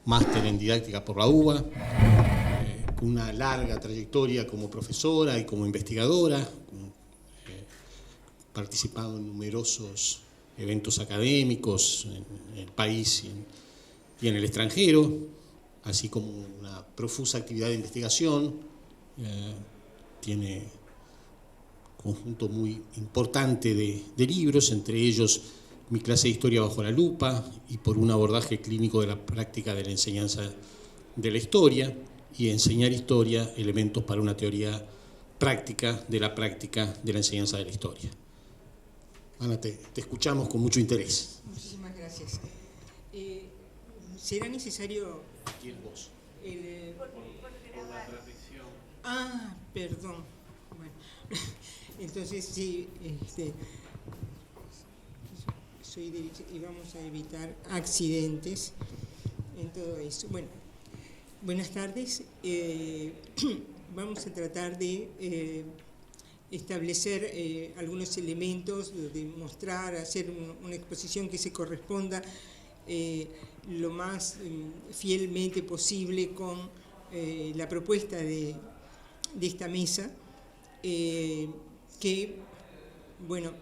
máster en didáctica por la UBA, con una larga trayectoria como profesora y como investigadora, participado en numerosos eventos académicos en el país y en el extranjero, así como una profusa actividad de investigación. Tiene un conjunto muy importante de libros, entre ellos Mi clase de historia bajo la lupa y Por un abordaje clínico de la práctica de la enseñanza de la historia, y Enseñar historia, elementos para una teoría práctica de la enseñanza de la historia. Ana, te escuchamos con mucho interés. Muchísimas gracias. ¿Será necesario...? ¿Quién vos? Por la transmisión. Ah, perdón. Bueno, entonces sí, y vamos a evitar accidentes en todo eso. Bueno, buenas tardes. Vamos a tratar de establecer algunos elementos, de mostrar, hacer una exposición que se corresponda lo más fielmente posible con la propuesta de esta mesa, que, bueno,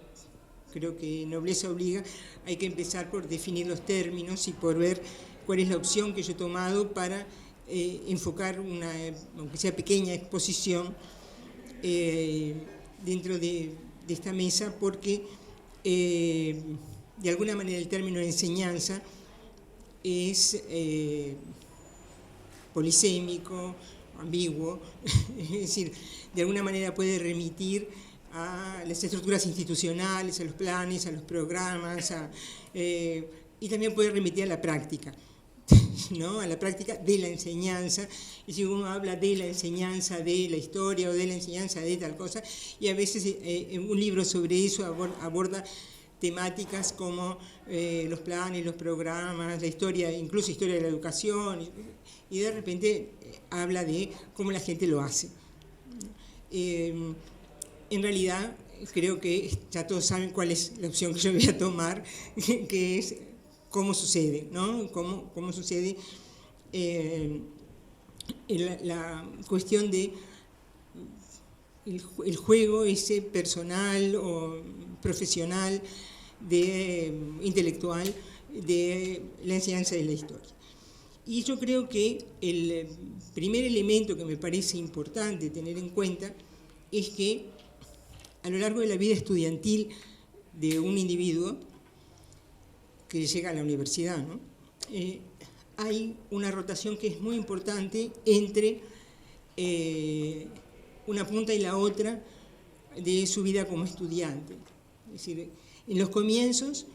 creo que nobleza obliga, hay que empezar por definir los términos y por ver cuál es la opción que yo he tomado para enfocar una, aunque sea pequeña, exposición dentro de esta mesa, porque de alguna manera el término de enseñanza es polisémico, ambiguo, es decir, de alguna manera puede remitir a las estructuras institucionales, a los planes, a los programas, y también puede remitir a la práctica, ¿no? A la práctica de la enseñanza. Y si uno habla de la enseñanza de la historia o de la enseñanza de tal cosa, y a veces un libro sobre eso aborda temáticas como los planes, los programas, la historia, incluso historia de la educación, y de repente habla de cómo la gente lo hace. En realidad, creo que ya todos saben cuál es la opción que yo voy a tomar, que es cómo sucede, ¿no? Cómo sucede la cuestión de el juego ese personal o profesional, intelectual, de la enseñanza de la historia. Y yo creo que el primer elemento que me parece importante tener en cuenta es que a lo largo de la vida estudiantil de un individuo que llega a la universidad, ¿no? Hay una rotación que es muy importante entre una punta y la otra de su vida como estudiante. Es decir, en los comienzos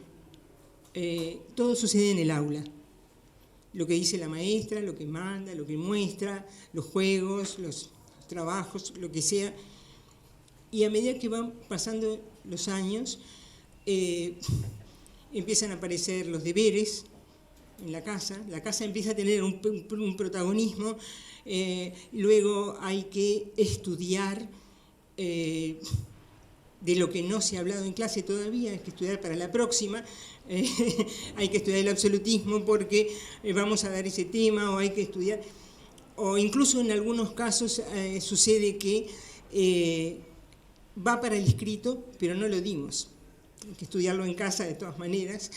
todo sucede en el aula. Lo que dice la maestra, lo que manda, lo que muestra, los juegos, los trabajos, lo que sea. Y a medida que van pasando los años, empiezan a aparecer los deberes en la casa empieza a tener un protagonismo, luego hay que estudiar de lo que no se ha hablado en clase todavía, hay que estudiar para la próxima, hay que estudiar el absolutismo porque vamos a dar ese tema, o hay que estudiar, o incluso en algunos casos sucede que va para el escrito, pero no lo dimos. Hay que estudiarlo en casa de todas maneras,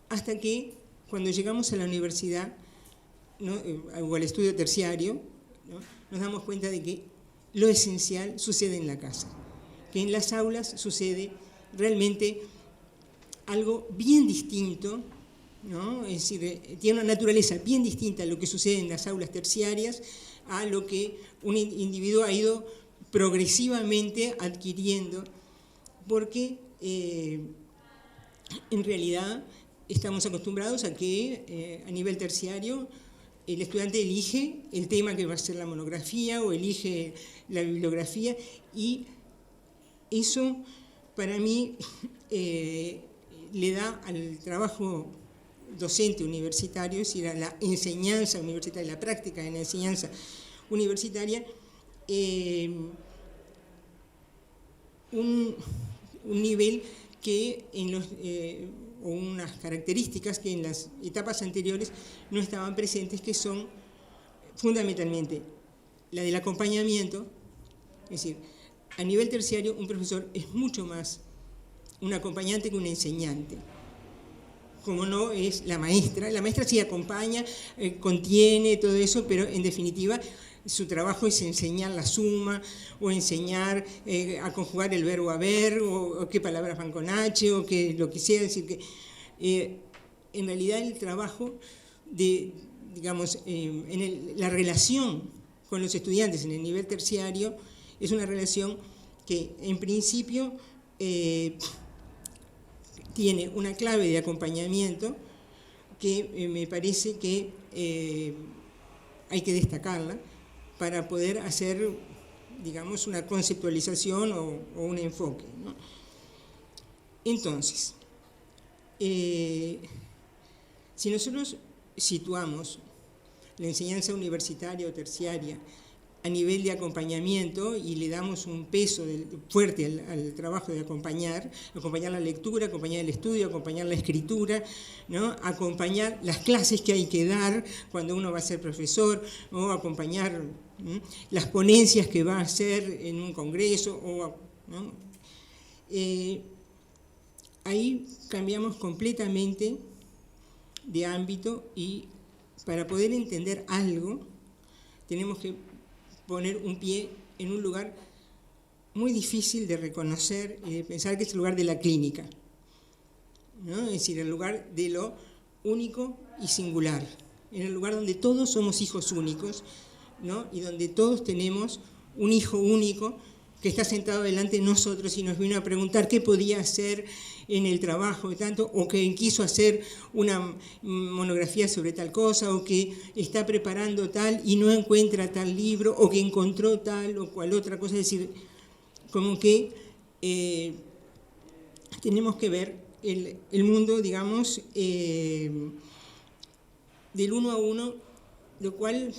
hasta que cuando llegamos a la universidad, ¿no? O al estudio terciario, ¿no? Nos damos cuenta de que lo esencial sucede en la casa, que en las aulas sucede realmente algo bien distinto, ¿no? Es decir, tiene una naturaleza bien distinta a lo que sucede en las aulas terciarias, a lo que un individuo ha ido progresivamente adquiriendo, porque en realidad estamos acostumbrados a que a nivel terciario el estudiante elige el tema que va a ser la monografía o elige la bibliografía, y eso para mí le da al trabajo docente universitario, es decir, a la enseñanza universitaria, la práctica de la enseñanza universitaria, un nivel que o unas características que en las etapas anteriores no estaban presentes, que son fundamentalmente la del acompañamiento. Es decir, a nivel terciario un profesor es mucho más un acompañante que un enseñante, como no es la maestra. La maestra sí acompaña, contiene todo eso, pero en definitiva su trabajo es enseñar la suma, o enseñar a conjugar el verbo haber, o qué palabras van con H, o que lo que sea. Es decir, que en realidad el trabajo de, digamos, la relación con los estudiantes en el nivel terciario es una relación que en principio tiene una clave de acompañamiento que me parece que hay que destacarla para poder hacer, digamos, una conceptualización o un enfoque, ¿no? Entonces, si nosotros situamos la enseñanza universitaria o terciaria a nivel de acompañamiento y le damos un peso fuerte al trabajo de acompañar la lectura, acompañar el estudio, acompañar la escritura, ¿no? Acompañar las clases que hay que dar cuando uno va a ser profesor, o acompañar las ponencias que va a hacer en un congreso, ¿no? Ahí cambiamos completamente de ámbito, y para poder entender algo tenemos que poner un pie en un lugar muy difícil de reconocer y de pensar, que es el lugar de la clínica, ¿no? Es decir, el lugar de lo único y singular, en el lugar donde todos somos hijos únicos, ¿no? Y donde todos tenemos un hijo único que está sentado delante de nosotros y nos vino a preguntar qué podía hacer en el trabajo de tanto, o que quiso hacer una monografía sobre tal cosa, o que está preparando tal y no encuentra tal libro, o que encontró tal o cual otra cosa. Es decir, como que tenemos que ver el mundo, digamos, del uno a uno, lo cual,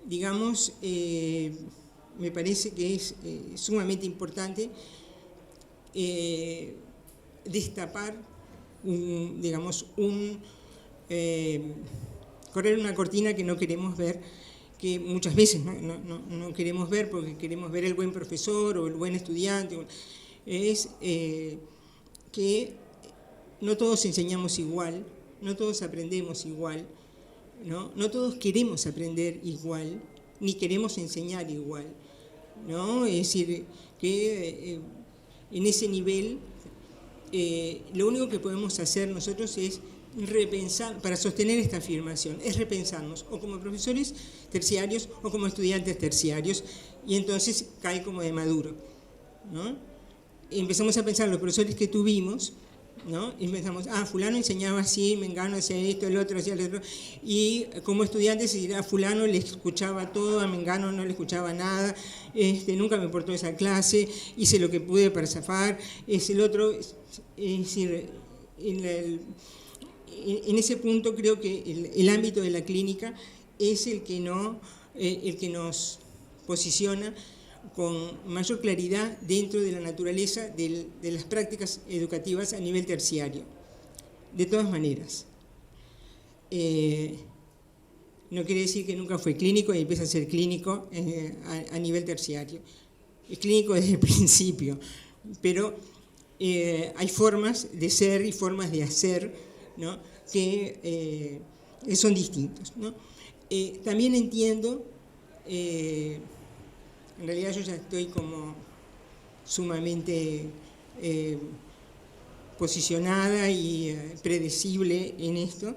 digamos, me parece que es sumamente importante destapar, correr una cortina que no queremos ver, que muchas veces no queremos ver, porque queremos ver el buen profesor o el buen estudiante. Es que no todos enseñamos igual, no todos aprendemos igual, no todos queremos aprender igual, ni queremos enseñar igual, ¿no? Es decir, que en ese nivel lo único que podemos hacer nosotros es repensar, para sostener esta afirmación, es repensarnos, o como profesores terciarios o como estudiantes terciarios, y entonces cae como de maduro, ¿no? Empezamos a pensar los profesores que tuvimos, ¿no? Y pensamos, fulano enseñaba así, mengano hacía esto, el otro hacía lo otro, y como estudiantes se dirá, fulano le escuchaba todo, a mengano no le escuchaba nada, nunca me importó esa clase, hice lo que pude para zafar, es el otro. Es decir, en ese punto creo que el ámbito de la clínica es el que nos posiciona con mayor claridad dentro de la naturaleza de las prácticas educativas a nivel terciario. De todas maneras, no quiere decir que nunca fue clínico y empieza a ser clínico a nivel terciario. Es clínico desde el principio, pero hay formas de ser y formas de hacer, ¿no? que son distintos, ¿no? También entiendo, en realidad yo ya estoy como sumamente posicionada y predecible en esto.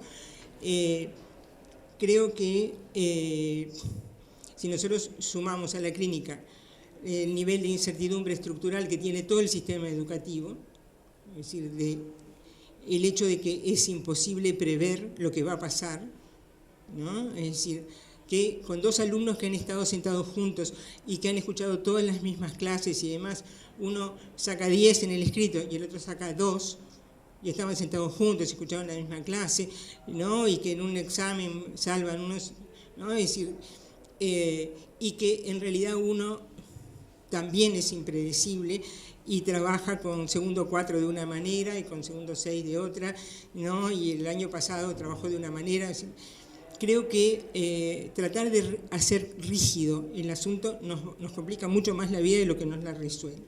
Creo que si nosotros sumamos a la clínica el nivel de incertidumbre estructural que tiene todo el sistema educativo, es decir, el hecho de que es imposible prever lo que va a pasar, ¿no? Es decir, que con dos alumnos que han estado sentados juntos y que han escuchado todas las mismas clases y demás, uno saca 10 en el escrito y el otro saca 2, y estaban sentados juntos y escuchaban la misma clase, ¿no? Y que en un examen salvan unos, ¿no? Es decir, y que en realidad uno también es impredecible, y trabaja con segundo 4 de una manera y con segundo 6 de otra, ¿no? Y el año pasado trabajó de una manera. Creo que tratar de hacer rígido el asunto nos complica mucho más la vida de lo que nos la resuelve.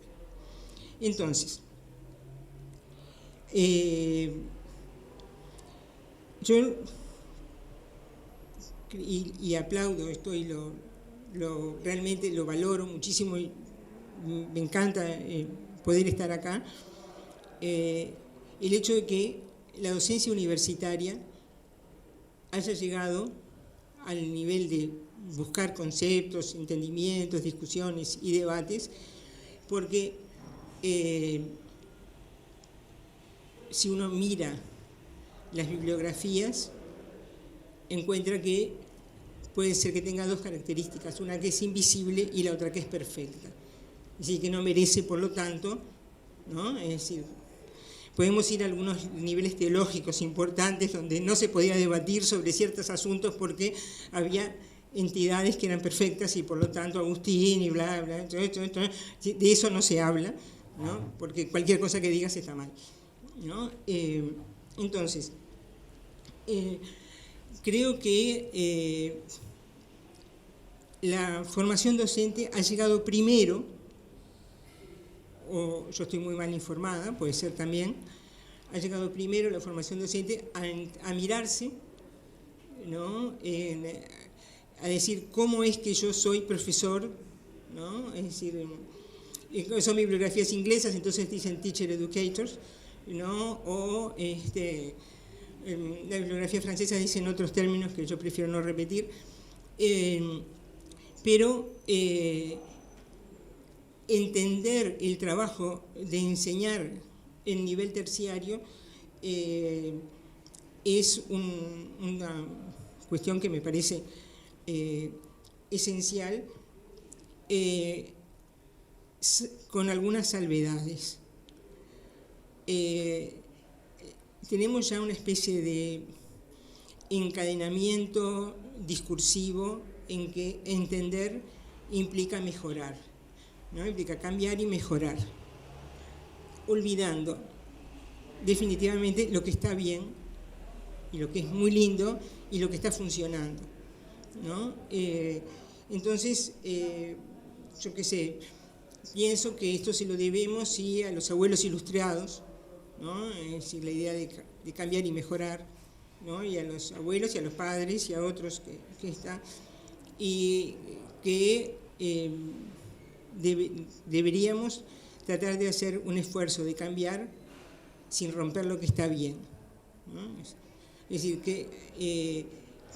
Entonces, yo y aplaudo esto y realmente lo valoro muchísimo y me encanta poder estar acá, el hecho de que la docencia universitaria haya llegado al nivel de buscar conceptos, entendimientos, discusiones y debates, porque si uno mira las bibliografías, encuentra que puede ser que tenga dos características, una que es invisible y la otra que es perfecta. Es decir, que no merece, por lo tanto, ¿no? Es decir, podemos ir a algunos niveles teológicos importantes donde no se podía debatir sobre ciertos asuntos porque había entidades que eran perfectas y por lo tanto Agustín y bla, bla, de eso no se habla, ¿no? Porque cualquier cosa que digas está mal, ¿no? Entonces, creo que la formación docente ha llegado primero, o yo estoy muy mal informada, puede ser también, ha llegado primero la formación docente a mirarse, ¿no? A decir cómo es que yo soy profesor, ¿no? Es decir, son bibliografías inglesas, entonces dicen teacher educators, ¿no? O la bibliografía francesa dicen otros términos que yo prefiero no repetir, pero entender el trabajo de enseñar en nivel terciario es una cuestión que me parece esencial, con algunas salvedades. Tenemos ya una especie de encadenamiento discursivo en que entender implica mejorar, ¿no? Implica cambiar y mejorar, olvidando definitivamente lo que está bien y lo que es muy lindo y lo que está funcionando, ¿no? Entonces, yo qué sé, pienso que esto se lo debemos sí a los abuelos ilustrados, ¿no? Es decir, la idea de cambiar y mejorar, ¿no? Y a los abuelos y a los padres y a otros que están, y que deberíamos tratar de hacer un esfuerzo de cambiar sin romper lo que está bien, ¿no? Es decir, que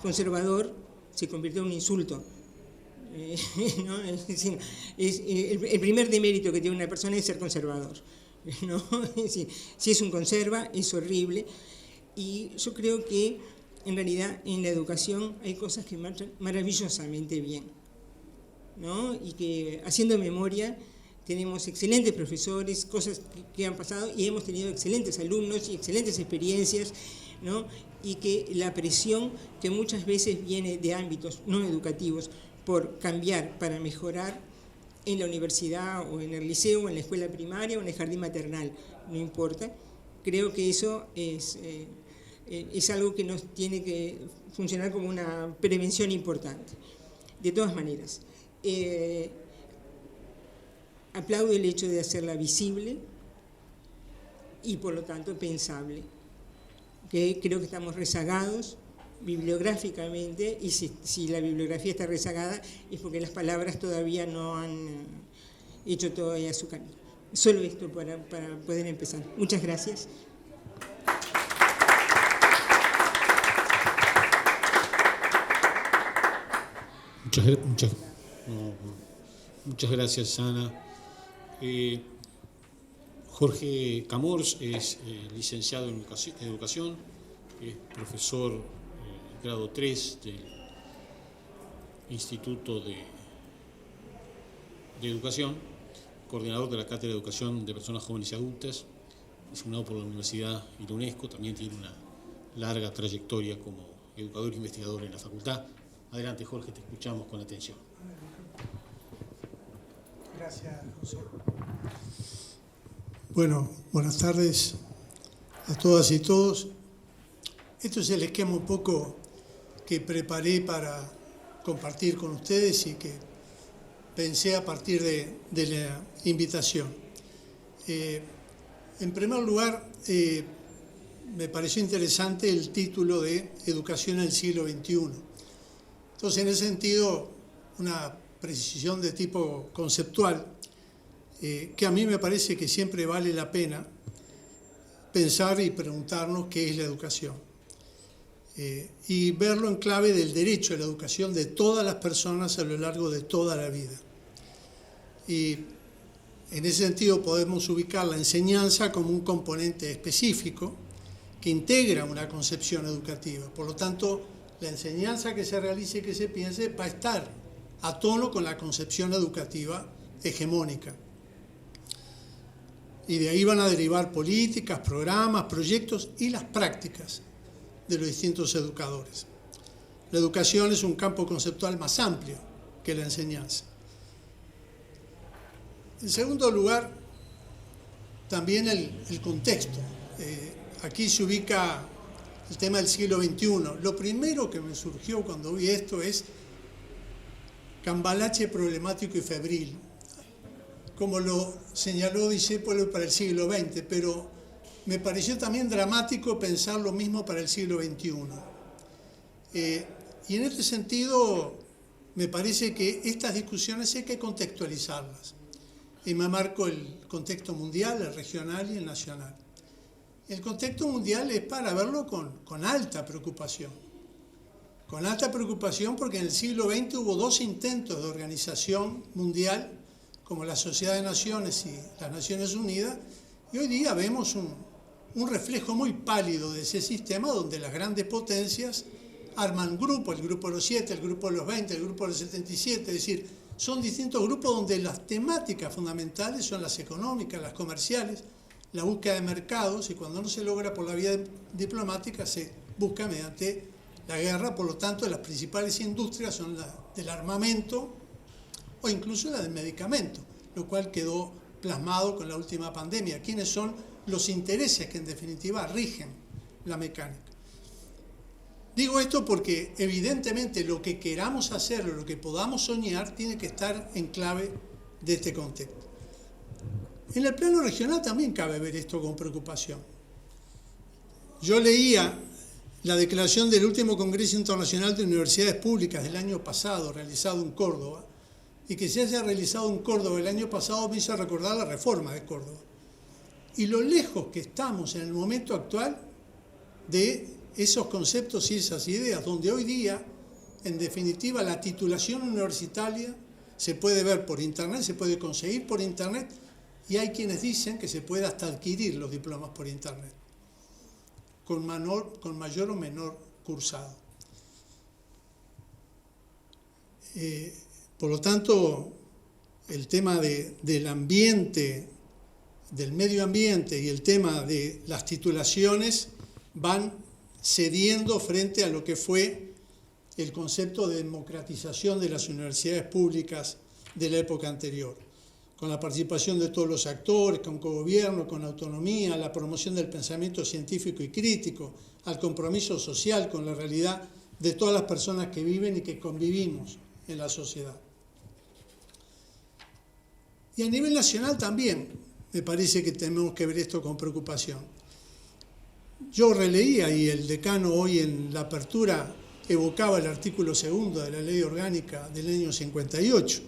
conservador se convirtió en un insulto, ¿no? Es decir, el primer demérito que tiene una persona es ser conservador, ¿no? Es decir, si es un conserva es horrible, y yo creo que en realidad en la educación hay cosas que marchan maravillosamente bien, ¿no? Y que haciendo memoria tenemos excelentes profesores, cosas que han pasado, y hemos tenido excelentes alumnos y excelentes experiencias, ¿no? Y que la presión que muchas veces viene de ámbitos no educativos por cambiar para mejorar en la universidad o en el liceo o en la escuela primaria o en el jardín maternal, no importa, creo que eso es algo que nos tiene que funcionar como una prevención importante. De todas maneras, aplaudo el hecho de hacerla visible y por lo tanto pensable, que creo que estamos rezagados bibliográficamente, y si la bibliografía está rezagada es porque las palabras todavía no han hecho todavía su camino. Solo esto para poder empezar. Muchas gracias. Muchas gracias, Ana. Jorge Camors es licenciado en educación, es profesor grado 3 del Instituto de Educación, coordinador de la Cátedra de Educación de Personas Jóvenes y Adultas, designado por la Universidad y la UNESCO. También tiene una larga trayectoria como educador e investigador en la facultad. Adelante, Jorge, te escuchamos con atención. Gracias, José. Bueno, buenas tardes a todas y todos. Esto es el esquema un poco que preparé para compartir con ustedes y que pensé a partir de la invitación. En primer lugar, me pareció interesante el título de Educación en el siglo XXI. Entonces, en ese sentido, una precisión de tipo conceptual, que a mí me parece que siempre vale la pena pensar y preguntarnos qué es la educación. Y verlo en clave del derecho a la educación de todas las personas a lo largo de toda la vida. Y en ese sentido podemos ubicar la enseñanza como un componente específico que integra una concepción educativa. Por lo tanto, la enseñanza que se realice y que se piense va a estar a tono con la concepción educativa hegemónica. Y de ahí van a derivar políticas, programas, proyectos y las prácticas de los distintos educadores. La educación es un campo conceptual más amplio que la enseñanza. En segundo lugar, también el contexto. Aquí se ubica el tema del siglo XXI. Lo primero que me surgió cuando vi esto es cambalache problemático y febril, como lo señaló Discépolo para el siglo XX, pero me pareció también dramático pensar lo mismo para el siglo XXI. Y en este sentido, me parece que estas discusiones hay que contextualizarlas. Y me marco el contexto mundial, el regional y el nacional. El contexto mundial es para verlo con alta preocupación. Con alta preocupación porque en el siglo XX hubo dos intentos de organización mundial, como la Sociedad de Naciones y las Naciones Unidas, y hoy día vemos un reflejo muy pálido de ese sistema donde las grandes potencias arman grupos, el grupo de los 7, el grupo de los 20, el grupo de los 77, es decir, son distintos grupos donde las temáticas fundamentales son las económicas, las comerciales, la búsqueda de mercados, y cuando no se logra por la vía diplomática se busca mediante la guerra. Por lo tanto, las principales industrias son la del armamento o incluso la del medicamento, lo cual quedó plasmado con la última pandemia. ¿Quiénes son los intereses que en definitiva rigen la mecánica? Digo esto porque evidentemente lo que queramos hacer o lo que podamos soñar tiene que estar en clave de este contexto. En el plano regional también cabe ver esto con preocupación. Yo leía la declaración del último Congreso Internacional de Universidades Públicas del año pasado, realizado en Córdoba, y que se haya realizado en Córdoba el año pasado me hizo recordar la reforma de Córdoba. Y lo lejos que estamos en el momento actual de esos conceptos y esas ideas, donde hoy día, en definitiva, la titulación universitaria se puede ver por Internet, se puede conseguir por Internet, y hay quienes dicen que se puede hasta adquirir los diplomas por Internet, con mayor o menor cursado. Por lo tanto, el tema del ambiente, del medio ambiente y el tema de las titulaciones van cediendo frente a lo que fue el concepto de democratización de las universidades públicas de la época anterior, con la participación de todos los actores, con cogobierno, con autonomía, la promoción del pensamiento científico y crítico, al compromiso social con la realidad de todas las personas que viven y que convivimos en la sociedad. Y a nivel nacional también me parece que tenemos que ver esto con preocupación. Yo releía, y el decano hoy en la apertura evocaba el artículo 2 de la Ley Orgánica del año 58,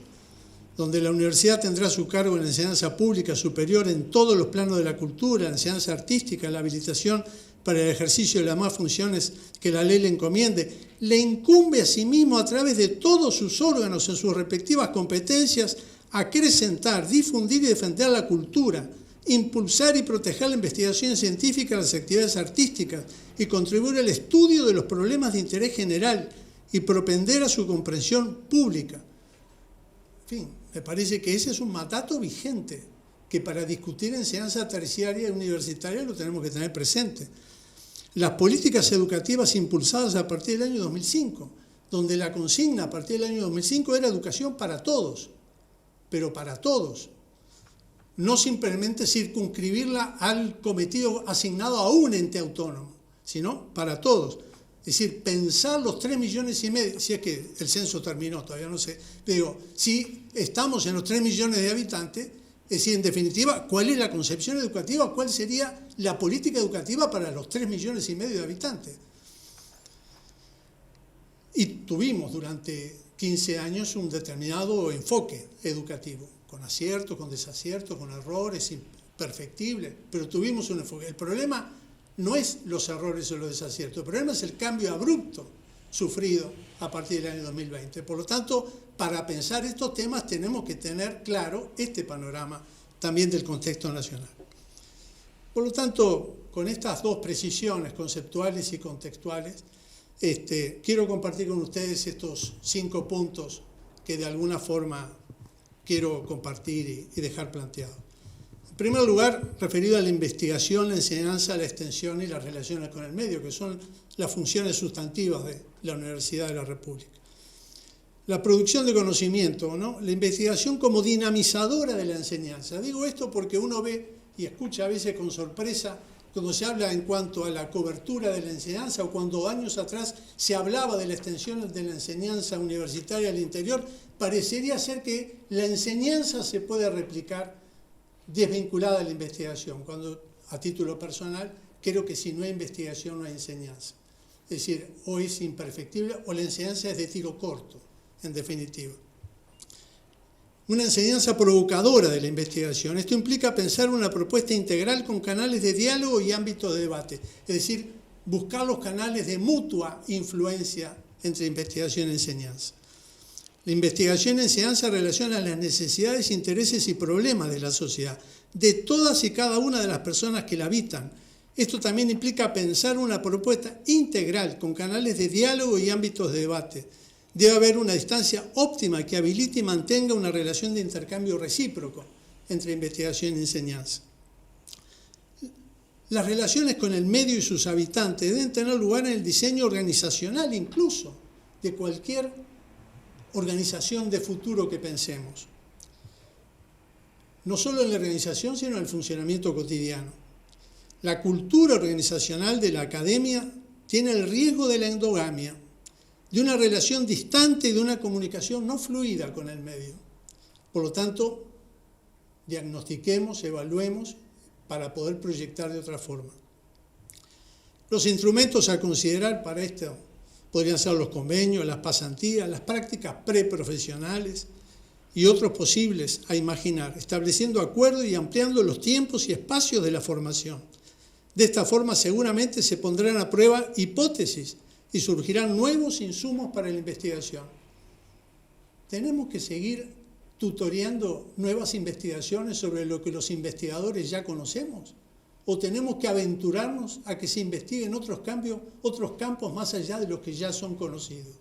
donde la universidad tendrá a su cargo en la enseñanza pública superior en todos los planos de la cultura, la enseñanza artística, la habilitación para el ejercicio de las demás funciones que la ley le encomiende. Le incumbe asimismo a través de todos sus órganos en sus respectivas competencias acrecentar, difundir y defender la cultura, impulsar y proteger la investigación científica, las actividades artísticas y contribuir al estudio de los problemas de interés general y propender a su comprensión pública. En fin, me parece que ese es un mandato vigente, que para discutir enseñanza terciaria y universitaria lo tenemos que tener presente. Las políticas educativas impulsadas a partir del año 2005, donde la consigna a partir del año 2005 era educación para todos, pero para todos. no simplemente circunscribirla al cometido asignado a un ente autónomo, sino para todos. Es decir, pensar los 3,5 millones, si es que el censo terminó, todavía no sé, digo, si estamos en los 3 millones de habitantes, es decir, en definitiva, ¿cuál es la concepción educativa? ¿Cuál sería la política educativa para los 3,5 millones de habitantes? Y tuvimos durante 15 años un determinado enfoque educativo, con aciertos, con desaciertos, con errores imperfectibles, pero tuvimos un enfoque. El problema no es los errores o los desaciertos, el problema es el cambio abrupto sufrido a partir del año 2020. Por lo tanto, para pensar estos temas tenemos que tener claro este panorama también del contexto nacional. Por lo tanto, con estas dos precisiones conceptuales y contextuales, quiero compartir con ustedes estos 5 puntos que de alguna forma quiero compartir y dejar planteados. En primer lugar, referido a la investigación, la enseñanza, la extensión y las relaciones con el medio, que son las funciones sustantivas de la Universidad de la República. La producción de conocimiento, ¿no? La investigación como dinamizadora de la enseñanza. Digo esto porque uno ve y escucha a veces con sorpresa cuando se habla en cuanto a la cobertura de la enseñanza o cuando años atrás se hablaba de la extensión de la enseñanza universitaria al interior, parecería ser que la enseñanza se puede replicar desvinculada de la investigación, cuando a título personal creo que si no hay investigación no hay enseñanza. Es decir, o es imperfectible o la enseñanza es de tiro corto, en definitiva. Una enseñanza provocadora de la investigación. Esto implica pensar una propuesta integral con canales de diálogo y ámbitos de debate, es decir, buscar los canales de mutua influencia entre investigación y enseñanza. La investigación y enseñanza relacionan las necesidades, intereses y problemas de la sociedad, de todas y cada una de las personas que la habitan. Esto también implica pensar una propuesta integral con canales de diálogo y ámbitos de debate. Debe haber una distancia óptima que habilite y mantenga una relación de intercambio recíproco entre investigación y enseñanza. Las relaciones con el medio y sus habitantes deben tener lugar en el diseño organizacional incluso de cualquier organización de futuro que pensemos. No solo en la organización, sino en el funcionamiento cotidiano. La cultura organizacional de la academia tiene el riesgo de la endogamia, de una relación distante y de una comunicación no fluida con el medio. Por lo tanto, diagnostiquemos, evaluemos para poder proyectar de otra forma. Los instrumentos a considerar para esto podrían ser los convenios, las pasantías, las prácticas preprofesionales y otros posibles a imaginar, estableciendo acuerdos y ampliando los tiempos y espacios de la formación. De esta forma seguramente se pondrán a prueba hipótesis y surgirán nuevos insumos para la investigación. Tenemos que seguir tutoreando nuevas investigaciones sobre lo que los investigadores ya conocemos, o tenemos que aventurarnos a que se investiguen otros campos más allá de los que ya son conocidos.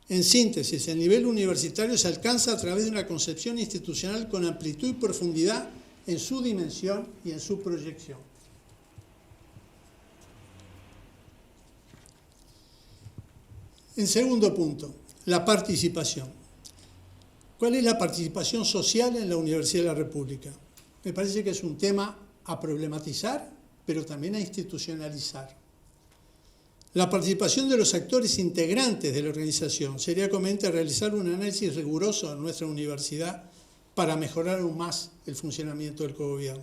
En síntesis, el nivel universitario se alcanza a través de una concepción institucional con amplitud y profundidad en su dimensión y en su proyección. En segundo punto, la participación. ¿Cuál es la participación social en la Universidad de la República? Me parece que es un tema a problematizar, pero también a institucionalizar. La participación de los actores integrantes de la organización sería conveniente realizar un análisis riguroso en nuestra universidad para mejorar aún más el funcionamiento del cogobierno.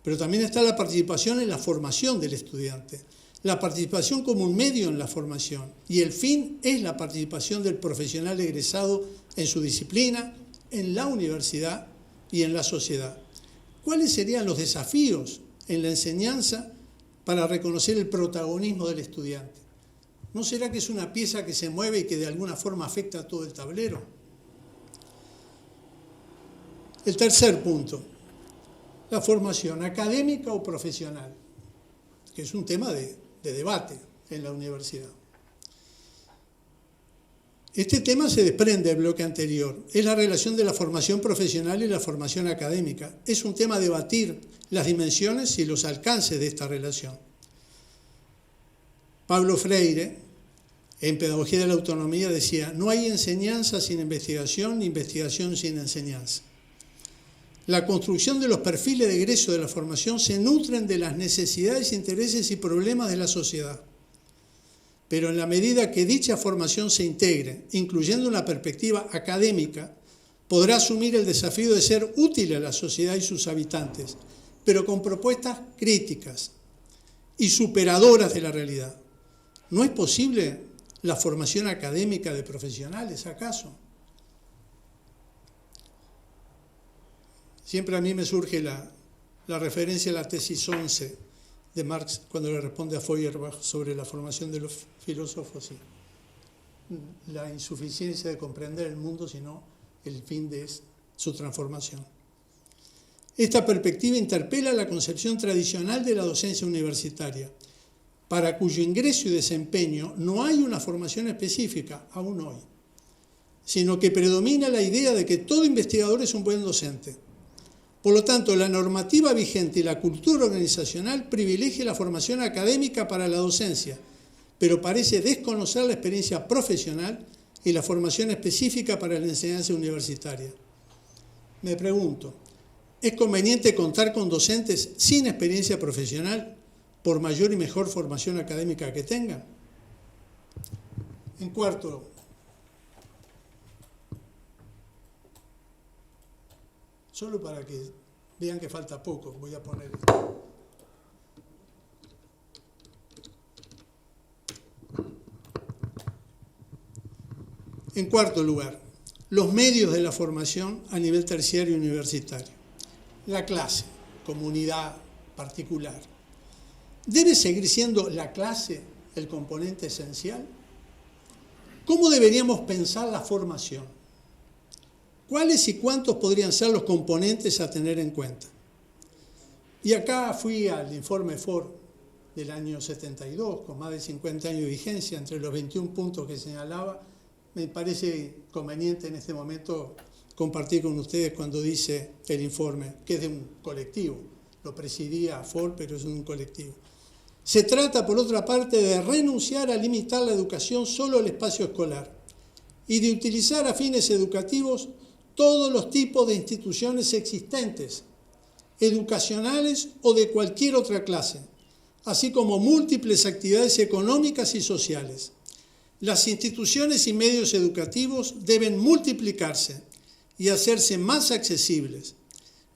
Pero también está la participación en la formación del estudiante, la participación como un medio en la formación, y el fin es la participación del profesional egresado en su disciplina, en la universidad y en la sociedad. ¿Cuáles serían los desafíos en la enseñanza para reconocer el protagonismo del estudiante? ¿No será que es una pieza que se mueve y que de alguna forma afecta a todo el tablero? El tercer punto, la formación académica o profesional, que es un tema de debate en la universidad. Este tema se desprende del bloque anterior, es la relación de la formación profesional y la formación académica. Es un tema a debatir las dimensiones y los alcances de esta relación. Pablo Freire, en Pedagogía de la Autonomía, decía: no hay enseñanza sin investigación, ni investigación sin enseñanza. La construcción de los perfiles de egreso de la formación se nutren de las necesidades, intereses y problemas de la sociedad. Pero en la medida que dicha formación se integre, incluyendo una perspectiva académica, podrá asumir el desafío de ser útil a la sociedad y sus habitantes, pero con propuestas críticas y superadoras de la realidad. ¿No es posible la formación académica de profesionales, acaso? Siempre a mí me surge la referencia a la tesis 11 de Marx cuando le responde a Feuerbach sobre la formación de los filósofos y la insuficiencia de comprender el mundo, sino el fin de su transformación. Esta perspectiva interpela la concepción tradicional de la docencia universitaria, para cuyo ingreso y desempeño no hay una formación específica, aún hoy, sino que predomina la idea de que todo investigador es un buen docente. Por lo tanto, la normativa vigente y la cultura organizacional privilegia la formación académica para la docencia, pero parece desconocer la experiencia profesional y la formación específica para la enseñanza universitaria. Me pregunto, ¿es conveniente contar con docentes sin experiencia profesional por mayor y mejor formación académica que tengan? En cuarto, solo para que vean que falta poco, voy a poner esto. En cuarto lugar, los medios de la formación a nivel terciario y universitario. La clase, comunidad particular. ¿Debe seguir siendo la clase el componente esencial? ¿Cómo deberíamos pensar la formación? ¿Cuáles y cuántos podrían ser los componentes a tener en cuenta? Y acá fui al informe Ford del año 72, con más de 50 años de vigencia, entre los 21 puntos que señalaba. Me parece conveniente en este momento compartir con ustedes cuando dice el informe, que es de un colectivo. Lo presidía Ford, pero es un colectivo. Se trata, por otra parte, de renunciar a limitar la educación solo al espacio escolar y de utilizar a fines educativos todos los tipos de instituciones existentes, educacionales o de cualquier otra clase, así como múltiples actividades económicas y sociales. Las instituciones y medios educativos deben multiplicarse y hacerse más accesibles.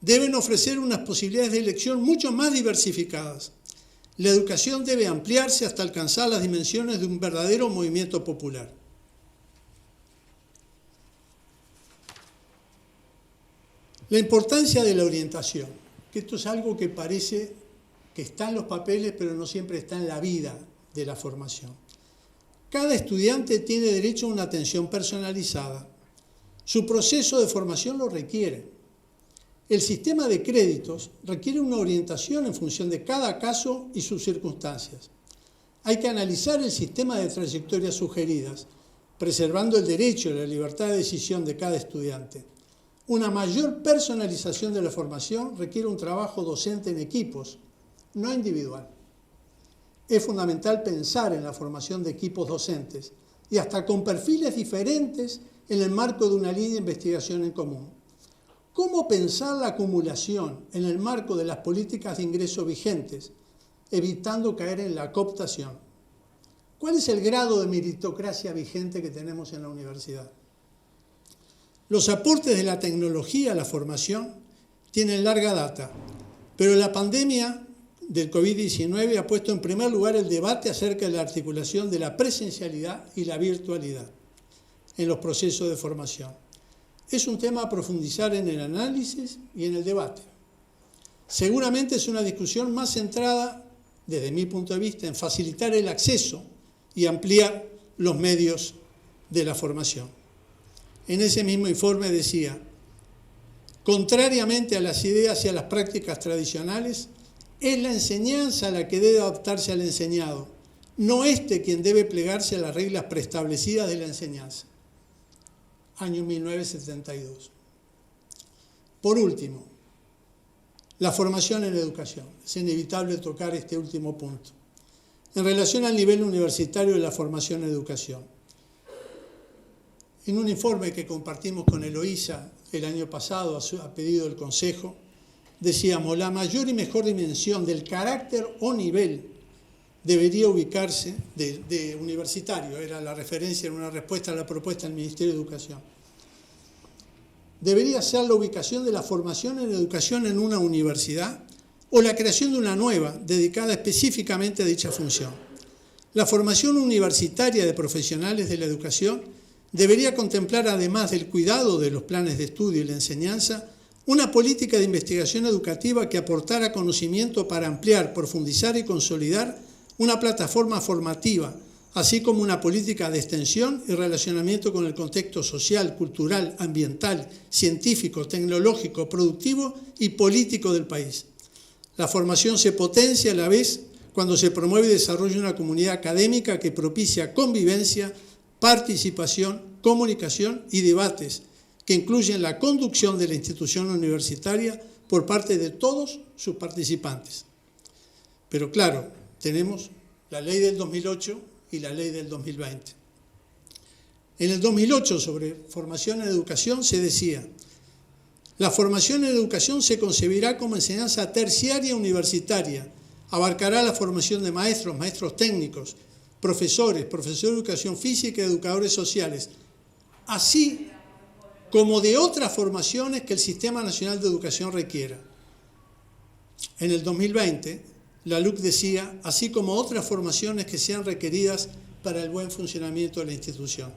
Deben ofrecer unas posibilidades de elección mucho más diversificadas. La educación debe ampliarse hasta alcanzar las dimensiones de un verdadero movimiento popular. La importancia de la orientación, que esto es algo que parece que está en los papeles, pero no siempre está en la vida de la formación. Cada estudiante tiene derecho a una atención personalizada. Su proceso de formación lo requiere. El sistema de créditos requiere una orientación en función de cada caso y sus circunstancias. Hay que analizar el sistema de trayectorias sugeridas, preservando el derecho y la libertad de decisión de cada estudiante. Una mayor personalización de la formación requiere un trabajo docente en equipos, no individual. Es fundamental pensar en la formación de equipos docentes y hasta con perfiles diferentes en el marco de una línea de investigación en común. ¿Cómo pensar la acumulación en el marco de las políticas de ingreso vigentes, evitando caer en la cooptación? ¿Cuál es el grado de meritocracia vigente que tenemos en la universidad? Los aportes de la tecnología a la formación tienen larga data, pero la pandemia del COVID-19 ha puesto en primer lugar el debate acerca de la articulación de la presencialidad y la virtualidad en los procesos de formación. Es un tema a profundizar en el análisis y en el debate. Seguramente es una discusión más centrada, desde mi punto de vista, en facilitar el acceso y ampliar los medios de la formación. En ese mismo informe decía, contrariamente a las ideas y a las prácticas tradicionales, es la enseñanza la que debe adaptarse al enseñado, no éste quien debe plegarse a las reglas preestablecidas de la enseñanza. Año 1972. Por último, la formación en educación. Es inevitable tocar este último punto. En relación al nivel universitario de la formación en educación. En un informe que compartimos con Eloísa el año pasado a pedido del Consejo, decíamos, la mayor y mejor dimensión del carácter o nivel debería ubicarse, de universitario, era la referencia, era una respuesta a la propuesta del Ministerio de Educación, debería ser la ubicación de la formación en educación en una universidad o la creación de una nueva, dedicada específicamente a dicha función. La formación universitaria de profesionales de la educación debería contemplar, además del cuidado de los planes de estudio y la enseñanza, una política de investigación educativa que aportara conocimiento para ampliar, profundizar y consolidar una plataforma formativa, así como una política de extensión y relacionamiento con el contexto social, cultural, ambiental, científico, tecnológico, productivo y político del país. La formación se potencia a la vez cuando se promueve y desarrolla una comunidad académica que propicia convivencia, participación, comunicación y debates que incluyen la conducción de la institución universitaria por parte de todos sus participantes. Pero claro, tenemos la ley del 2008 y la ley del 2020. En el 2008, sobre formación en educación, se decía: la formación en educación se concebirá como enseñanza terciaria universitaria, abarcará la formación de maestros, maestros técnicos, profesores, profesores de educación física y educadores sociales, así como de otras formaciones que el Sistema Nacional de Educación requiera. En el 2020, la LUC decía, así como otras formaciones que sean requeridas para el buen funcionamiento de la institución.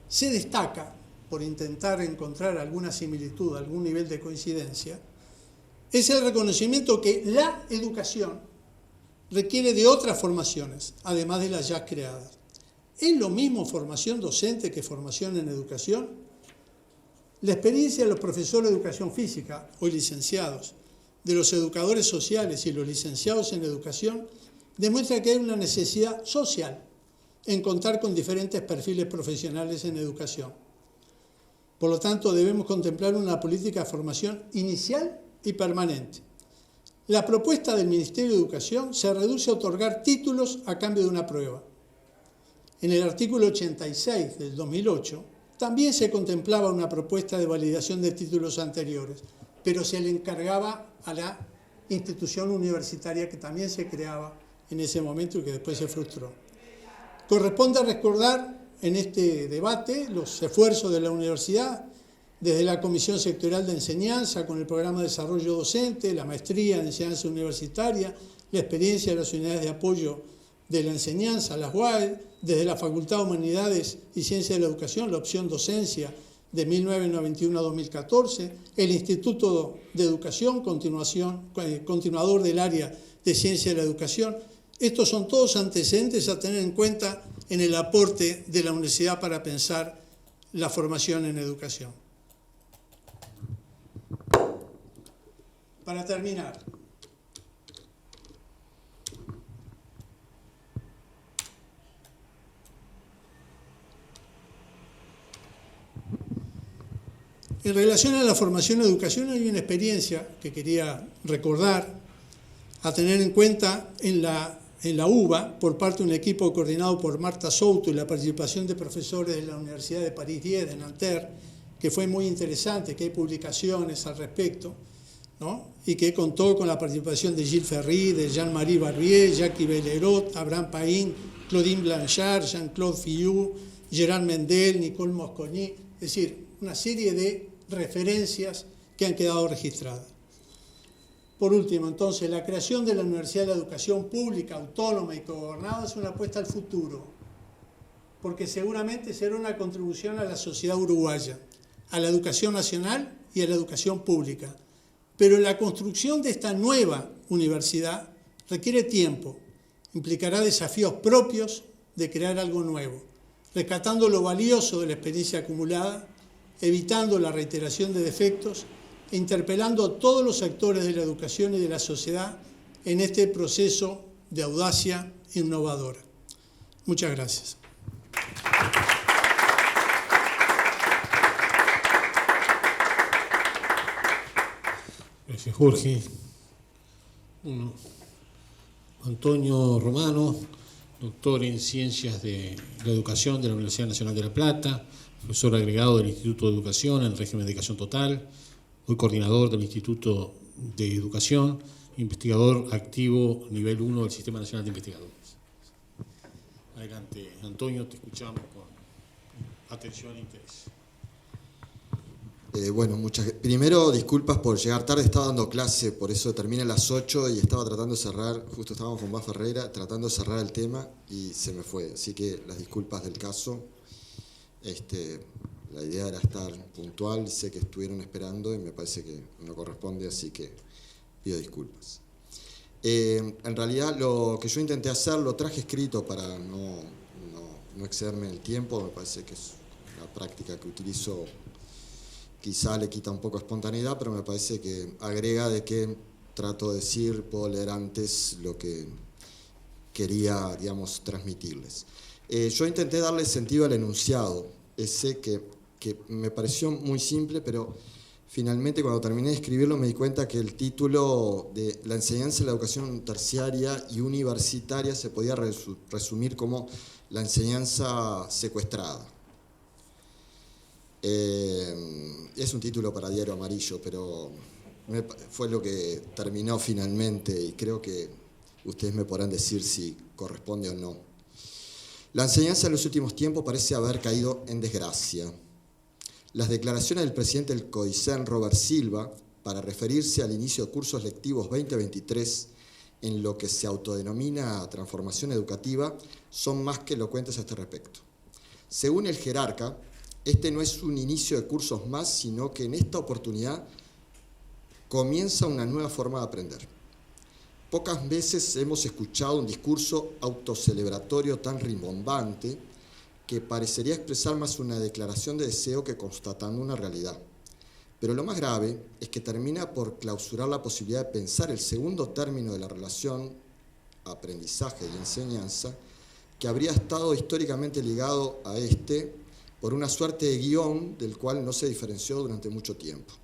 Se destaca, por intentar encontrar alguna similitud, algún nivel de coincidencia, es el reconocimiento que la educación requiere de otras formaciones, además de las ya creadas. ¿Es lo mismo formación docente que formación en educación? La experiencia de los profesores de educación física, hoy licenciados, de los educadores sociales y los licenciados en educación, demuestra que hay una necesidad social en contar con diferentes perfiles profesionales en educación. Por lo tanto, debemos contemplar una política de formación inicial y permanente. La propuesta del Ministerio de Educación se reduce a otorgar títulos a cambio de una prueba. En el artículo 86 del 2008 también se contemplaba una propuesta de validación de títulos anteriores, pero se le encargaba a la institución universitaria que también se creaba en ese momento y que después se frustró. Corresponde recordar en este debate los esfuerzos de la universidad, desde la Comisión Sectorial de Enseñanza, con el Programa de Desarrollo Docente, la Maestría en Enseñanza Universitaria, la experiencia de las unidades de apoyo de la enseñanza, las UAE, desde la Facultad de Humanidades y Ciencias de la Educación, la opción docencia de 1991 a 2014, el Instituto de Educación, continuador del área de Ciencia de la Educación. Estos son todos antecedentes a tener en cuenta en el aporte de la universidad para pensar la formación en educación. Para terminar, en relación a la formación en educación hay una experiencia que quería recordar, a tener en cuenta en la UBA, por parte de un equipo coordinado por Marta Souto y la participación de profesores de la Universidad de París 10, de Nanterre, que fue muy interesante, que hay publicaciones al respecto, ¿no? Y que contó con la participación de Gilles Ferry, de Jean-Marie Barbier, Jacques Bellerot, Abraham Paín, Claudine Blanchard, Jean-Claude Fillou, Gerard Mendel, Nicole Mosconi, es decir, una serie de referencias que han quedado registradas. Por último, entonces, la creación de la Universidad de la Educación Pública, Autónoma y Cogobernada es una apuesta al futuro, porque seguramente será una contribución a la sociedad uruguaya, a la educación nacional y a la educación pública. Pero la construcción de esta nueva universidad requiere tiempo, implicará desafíos propios de crear algo nuevo, rescatando lo valioso de la experiencia acumulada, evitando la reiteración de defectos e interpelando a todos los actores de la educación y de la sociedad en este proceso de audacia innovadora. Muchas gracias. Gracias, Jorge. Antonio Romano, doctor en Ciencias de la Educación de la Universidad Nacional de La Plata, profesor agregado del Instituto de Educación en régimen de dedicación total, hoy coordinador del Instituto de Educación, investigador activo nivel 1 del Sistema Nacional de Investigadores. Adelante, Antonio, te escuchamos con atención e interés. Bueno, primero disculpas por llegar tarde, estaba dando clase, por eso terminé a las 8 y estaba tratando de cerrar, justo estábamos con Bas Ferreira, tratando de cerrar el tema y se me fue, así que las disculpas del caso. La idea era estar puntual, sé que estuvieron esperando y me parece que no corresponde, así que pido disculpas. En realidad lo que yo intenté hacer lo traje escrito para no excederme en el tiempo, me parece que es una práctica que utilizo. Quizá le quita un poco espontaneidad, pero me parece que agrega de que trato de decir, puedo leer antes lo que quería, digamos, transmitirles. Yo intenté darle sentido al enunciado, ese que me pareció muy simple, pero finalmente cuando terminé de escribirlo me di cuenta que el título de la enseñanza de la educación terciaria y universitaria se podía resumir como la enseñanza secuestrada. Es un título para Diario Amarillo, pero fue lo que terminó finalmente y creo que ustedes me podrán decir si corresponde o no. La enseñanza en los últimos tiempos parece haber caído en desgracia. Las declaraciones del presidente del CODICEN, Robert Silva, para referirse al inicio de cursos lectivos 2023 en lo que se autodenomina transformación educativa, son más que elocuentes a este respecto. Según el jerarca, este no es un inicio de cursos más, sino que en esta oportunidad comienza una nueva forma de aprender. Pocas veces hemos escuchado un discurso autocelebratorio tan rimbombante que parecería expresar más una declaración de deseo que constatando una realidad. Pero lo más grave es que termina por clausurar la posibilidad de pensar el segundo término de la relación aprendizaje y enseñanza, que habría estado históricamente ligado a por una suerte de guión del cual no se diferenció durante mucho tiempo.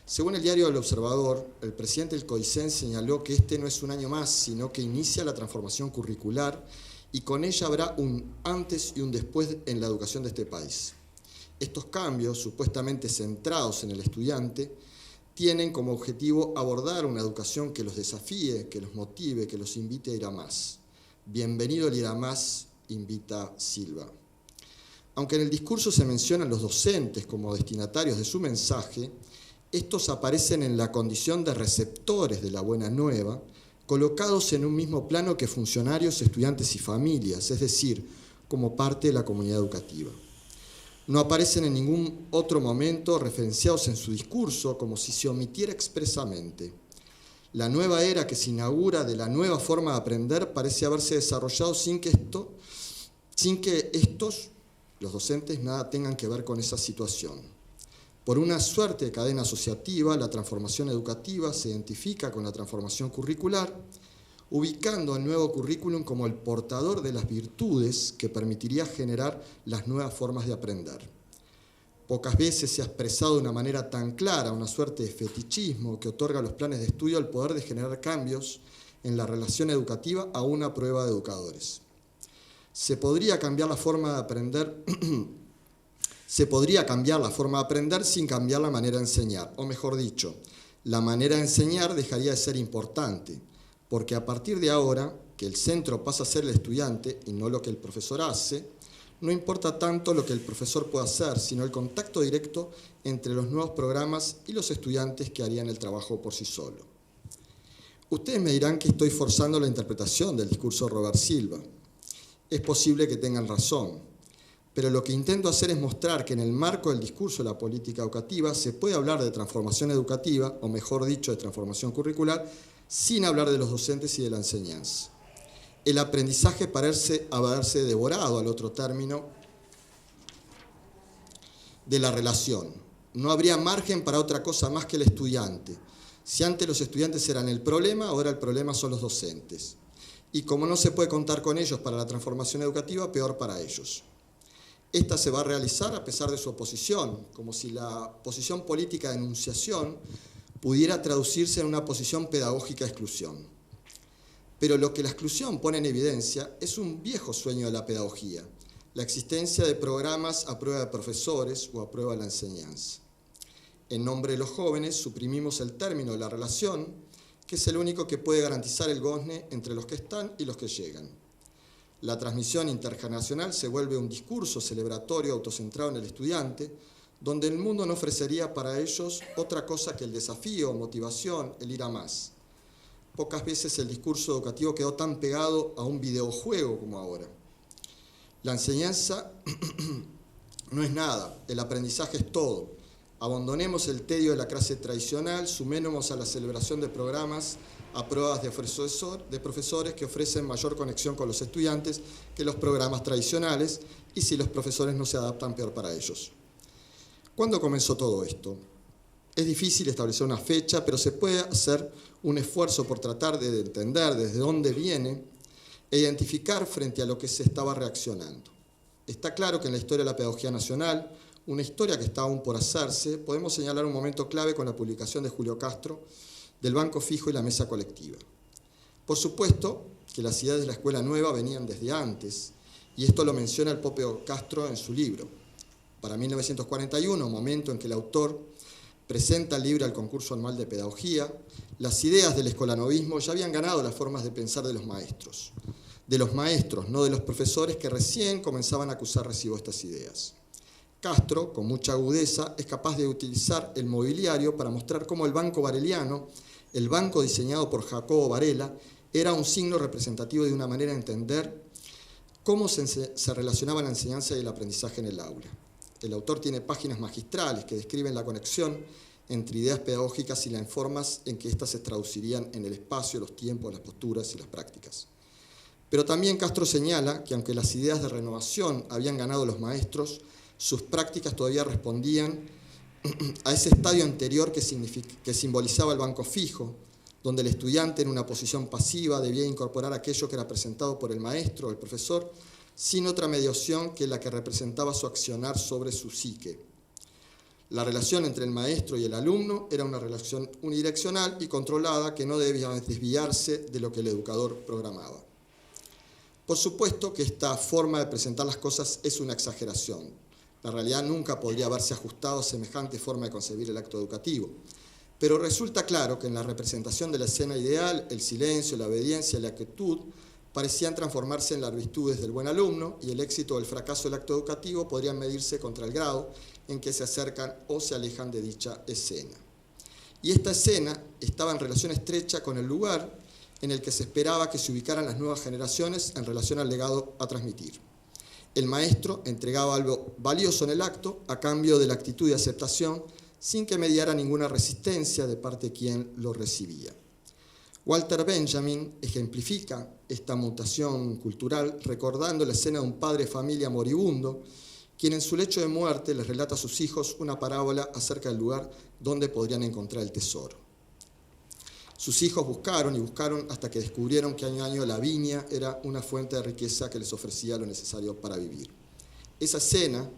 Según el diario El Observador, el presidente del CODICEN señaló que este no es un año más, sino que inicia la transformación curricular y con ella habrá un antes y un después en la educación de este país. Estos cambios, supuestamente centrados en el estudiante, tienen como objetivo abordar una educación que los desafíe, que los motive, que los invite a ir a más. Bienvenido el ir a más, invita Silva. Aunque en el discurso se mencionan los docentes como destinatarios de su mensaje, estos aparecen en la condición de receptores de la buena nueva, colocados en un mismo plano que funcionarios, estudiantes y familias, es decir, como parte de la comunidad educativa. No aparecen en ningún otro momento referenciados en su discurso como si se omitiera expresamente. La nueva era que se inaugura de la nueva forma de aprender parece haberse desarrollado sin que estos, los docentes, nada tengan que ver con esa situación. Por una suerte de cadena asociativa, la transformación educativa se identifica con la transformación curricular, ubicando el nuevo currículum como el portador de las virtudes que permitiría generar las nuevas formas de aprender. Pocas veces se ha expresado de una manera tan clara una suerte de fetichismo que otorga a los planes de estudio el poder de generar cambios en la relación educativa a una prueba de educadores. Se podría cambiar la forma de aprender sin cambiar la manera de enseñar, o mejor dicho, la manera de enseñar dejaría de ser importante, porque a partir de ahora, que el centro pasa a ser el estudiante y no lo que el profesor hace, no importa tanto lo que el profesor pueda hacer, sino el contacto directo entre los nuevos programas y los estudiantes que harían el trabajo por sí solo. Ustedes me dirán que estoy forzando la interpretación del discurso de Robert Silva. Es posible que tengan razón, pero lo que intento hacer es mostrar que en el marco del discurso de la política educativa se puede hablar de transformación educativa, o mejor dicho, de transformación curricular, sin hablar de los docentes y de la enseñanza. El aprendizaje parece haberse devorado al otro término de la relación. No habría margen para otra cosa más que el estudiante. Si antes los estudiantes eran el problema, ahora el problema son los docentes. Y como no se puede contar con ellos para la transformación educativa, peor para ellos. Esta se va a realizar a pesar de su oposición, como si la posición política de enunciación pudiera traducirse en una posición pedagógica de exclusión. Pero lo que la exclusión pone en evidencia es un viejo sueño de la pedagogía, la existencia de programas a prueba de profesores o a prueba de la enseñanza. En nombre de los jóvenes suprimimos el término de la relación, que es el único que puede garantizar el gozne entre los que están y los que llegan. La transmisión intergeneracional se vuelve un discurso celebratorio autocentrado en el estudiante, donde el mundo no ofrecería para ellos otra cosa que el desafío, motivación, el ir a más. Pocas veces el discurso educativo quedó tan pegado a un videojuego como ahora. La enseñanza no es nada, el aprendizaje es todo. Abandonemos el tedio de la clase tradicional, sumémonos a la celebración de programas a pruebas de profesores que ofrecen mayor conexión con los estudiantes que los programas tradicionales, y si los profesores no se adaptan, peor para ellos. ¿Cuándo comenzó todo esto? Es difícil establecer una fecha, pero se puede hacer un esfuerzo por tratar de entender desde dónde viene e identificar frente a lo que se estaba reaccionando. Está claro que en la historia de la pedagogía nacional, una historia que está aún por hacerse, podemos señalar un momento clave con la publicación de Julio Castro del Banco Fijo y la Mesa Colectiva. Por supuesto que las ideas de la escuela nueva venían desde antes, y esto lo menciona el propio Castro en su libro. Para 1941, momento en que el autor presenta el libro al concurso anual de pedagogía, las ideas del escolanovismo ya habían ganado las formas de pensar de los maestros, no de los profesores que recién comenzaban a acusar recibo estas ideas. Castro, con mucha agudeza, es capaz de utilizar el mobiliario para mostrar cómo el banco vareliano, el banco diseñado por Jacobo Varela, era un signo representativo de una manera de entender cómo se relacionaba la enseñanza y el aprendizaje en el aula. El autor tiene páginas magistrales que describen la conexión entre ideas pedagógicas y las formas en que éstas se traducirían en el espacio, los tiempos, las posturas y las prácticas. Pero también Castro señala que aunque las ideas de renovación habían ganado los maestros, sus prácticas todavía respondían a ese estadio anterior que simbolizaba el banco fijo, donde el estudiante en una posición pasiva debía incorporar aquello que era presentado por el maestro o el profesor, sin otra mediación que la que representaba su accionar sobre su psique. La relación entre el maestro y el alumno era una relación unidireccional y controlada que no debía desviarse de lo que el educador programaba. Por supuesto que esta forma de presentar las cosas es una exageración. La realidad nunca podría haberse ajustado a semejante forma de concebir el acto educativo. Pero resulta claro que en la representación de la escena ideal, el silencio, la obediencia y la quietud parecían transformarse en las virtudes del buen alumno, y el éxito o el fracaso del acto educativo podrían medirse contra el grado en que se acercan o se alejan de dicha escena. Y esta escena estaba en relación estrecha con el lugar en el que se esperaba que se ubicaran las nuevas generaciones en relación al legado a transmitir. El maestro entregaba algo valioso en el acto a cambio de la actitud de aceptación, sin que mediara ninguna resistencia de parte de quien lo recibía. Walter Benjamin ejemplifica esta mutación cultural recordando la escena de un padre de familia moribundo, quien en su lecho de muerte les relata a sus hijos una parábola acerca del lugar donde podrían encontrar el tesoro. Sus hijos buscaron y buscaron hasta que descubrieron que año a año la viña era una fuente de riqueza que les ofrecía lo necesario para vivir. Esa escena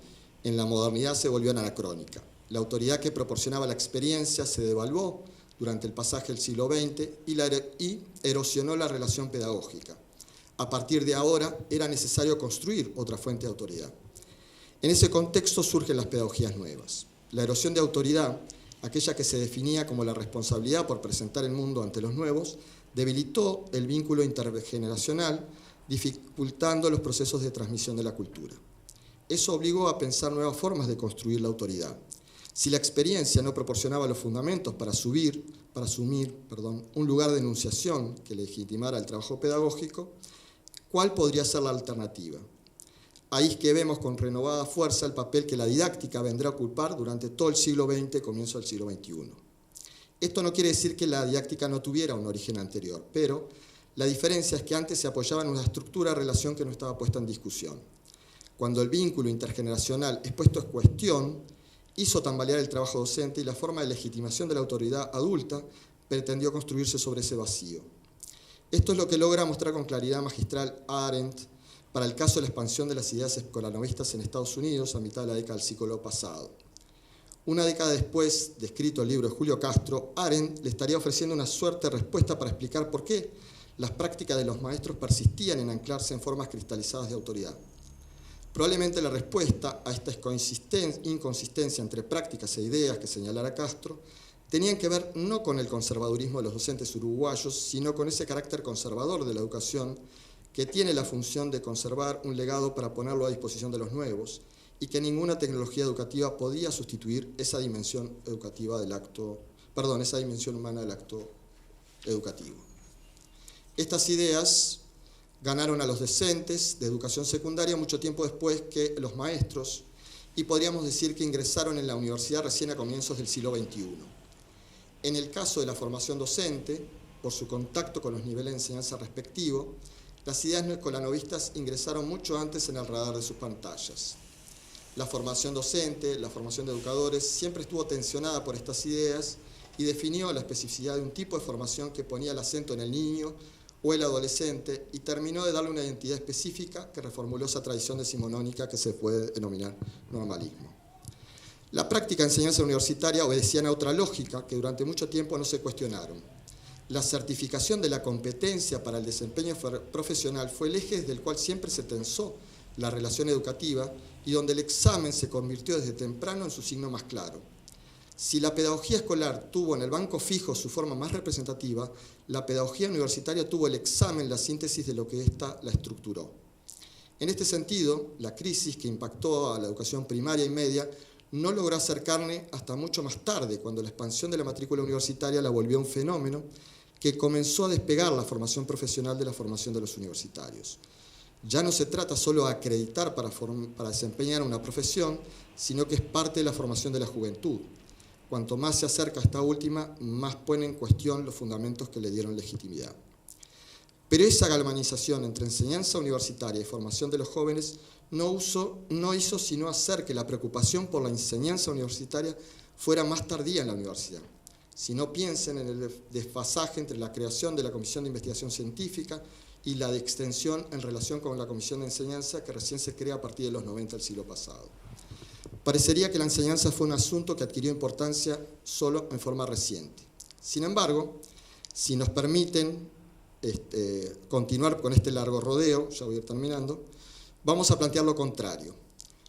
en la modernidad se volvió anacrónica. La autoridad que proporcionaba la experiencia se devaluó durante el pasaje del siglo XX y erosionó la relación pedagógica. A partir de ahora era necesario construir otra fuente de autoridad. En ese contexto surgen las pedagogías nuevas. La erosión de autoridad, aquella que se definía como la responsabilidad por presentar el mundo ante los nuevos, debilitó el vínculo intergeneracional, dificultando los procesos de transmisión de la cultura. Eso obligó a pensar nuevas formas de construir la autoridad. Si la experiencia no proporcionaba los fundamentos para asumir un lugar de enunciación que legitimara el trabajo pedagógico, ¿cuál podría ser la alternativa? Ahí es que vemos con renovada fuerza el papel que la didáctica vendrá a ocupar durante todo el siglo XX y comienzo del siglo XXI. Esto no quiere decir que la didáctica no tuviera un origen anterior, pero la diferencia es que antes se apoyaba en una estructura de relación que no estaba puesta en discusión. Cuando el vínculo intergeneracional es puesto en cuestión, hizo tambalear el trabajo docente y la forma de legitimación de la autoridad adulta pretendió construirse sobre ese vacío. Esto es lo que logra mostrar con claridad magistral Arendt para el caso de la expansión de las ideas escolanovistas en Estados Unidos a mitad de la década del siglo pasado. Una década después de escrito el libro de Julio Castro, Arendt le estaría ofreciendo una suerte de respuesta para explicar por qué las prácticas de los maestros persistían en anclarse en formas cristalizadas de autoridad. Probablemente la respuesta a esta inconsistencia entre prácticas e ideas que señalara Castro tenían que ver no con el conservadurismo de los docentes uruguayos, sino con ese carácter conservador de la educación que tiene la función de conservar un legado para ponerlo a disposición de los nuevos, y que ninguna tecnología educativa podía sustituir esa dimensión educativa esa dimensión humana del acto educativo. Estas ideas ganaron a los docentes de educación secundaria mucho tiempo después que los maestros, y podríamos decir que ingresaron en la universidad recién a comienzos del siglo XXI. En el caso de la formación docente, por su contacto con los niveles de enseñanza respectivos, las ideas neocolanovistas ingresaron mucho antes en el radar de sus pantallas. La formación docente, la formación de educadores, siempre estuvo tensionada por estas ideas y definió la especificidad de un tipo de formación que ponía el acento en el niño o el adolescente y terminó de darle una identidad específica que reformuló esa tradición decimonónica que se puede denominar normalismo. La práctica de enseñanza universitaria obedecía a otra lógica que durante mucho tiempo no se cuestionaron. La certificación de la competencia para el desempeño profesional fue el eje desde el cual siempre se tensó la relación educativa y donde el examen se convirtió desde temprano en su signo más claro. Si la pedagogía escolar tuvo en el banco fijo su forma más representativa, la pedagogía universitaria tuvo el examen, la síntesis de lo que ésta la estructuró. En este sentido, la crisis que impactó a la educación primaria y media no logró hacer carne hasta mucho más tarde, cuando la expansión de la matrícula universitaria la volvió un fenómeno que comenzó a despegar la formación profesional de la formación de los universitarios. Ya no se trata solo de acreditar para desempeñar una profesión, sino que es parte de la formación de la juventud. Cuanto más se acerca a esta última, más pone en cuestión los fundamentos que le dieron legitimidad. Pero esa galvanización entre enseñanza universitaria y formación de los jóvenes no hizo sino hacer que la preocupación por la enseñanza universitaria fuera más tardía en la universidad. Si no piensen en el desfasaje entre la creación de la Comisión de Investigación Científica y la de extensión en relación con la Comisión de Enseñanza que recién se crea a partir de los 90 del siglo pasado. Parecería que la enseñanza fue un asunto que adquirió importancia solo en forma reciente. Sin embargo, si nos permiten continuar con este largo rodeo, ya voy a ir terminando, vamos a plantear lo contrario.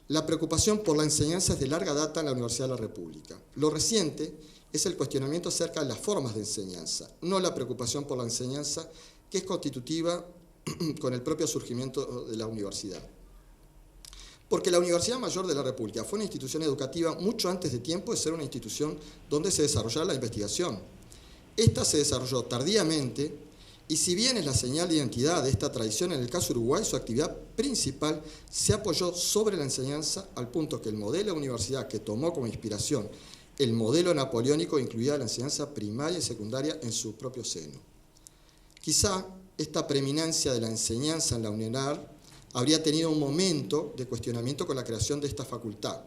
La preocupación por la enseñanza es de larga data en la Universidad de la República. Lo reciente es el cuestionamiento acerca de las formas de enseñanza, no la preocupación por la enseñanza, que es constitutiva con el propio surgimiento de la universidad. Porque la Universidad Mayor de la República fue una institución educativa mucho antes de tiempo de ser una institución donde se desarrollara la investigación. Esta se desarrolló tardíamente y si bien es la señal de identidad de esta tradición, en el caso Uruguay su actividad principal se apoyó sobre la enseñanza al punto que el modelo de universidad que tomó como inspiración el modelo napoleónico incluía la enseñanza primaria y secundaria en su propio seno. Quizá esta preeminencia de la enseñanza en la UNER habría tenido un momento de cuestionamiento con la creación de esta facultad.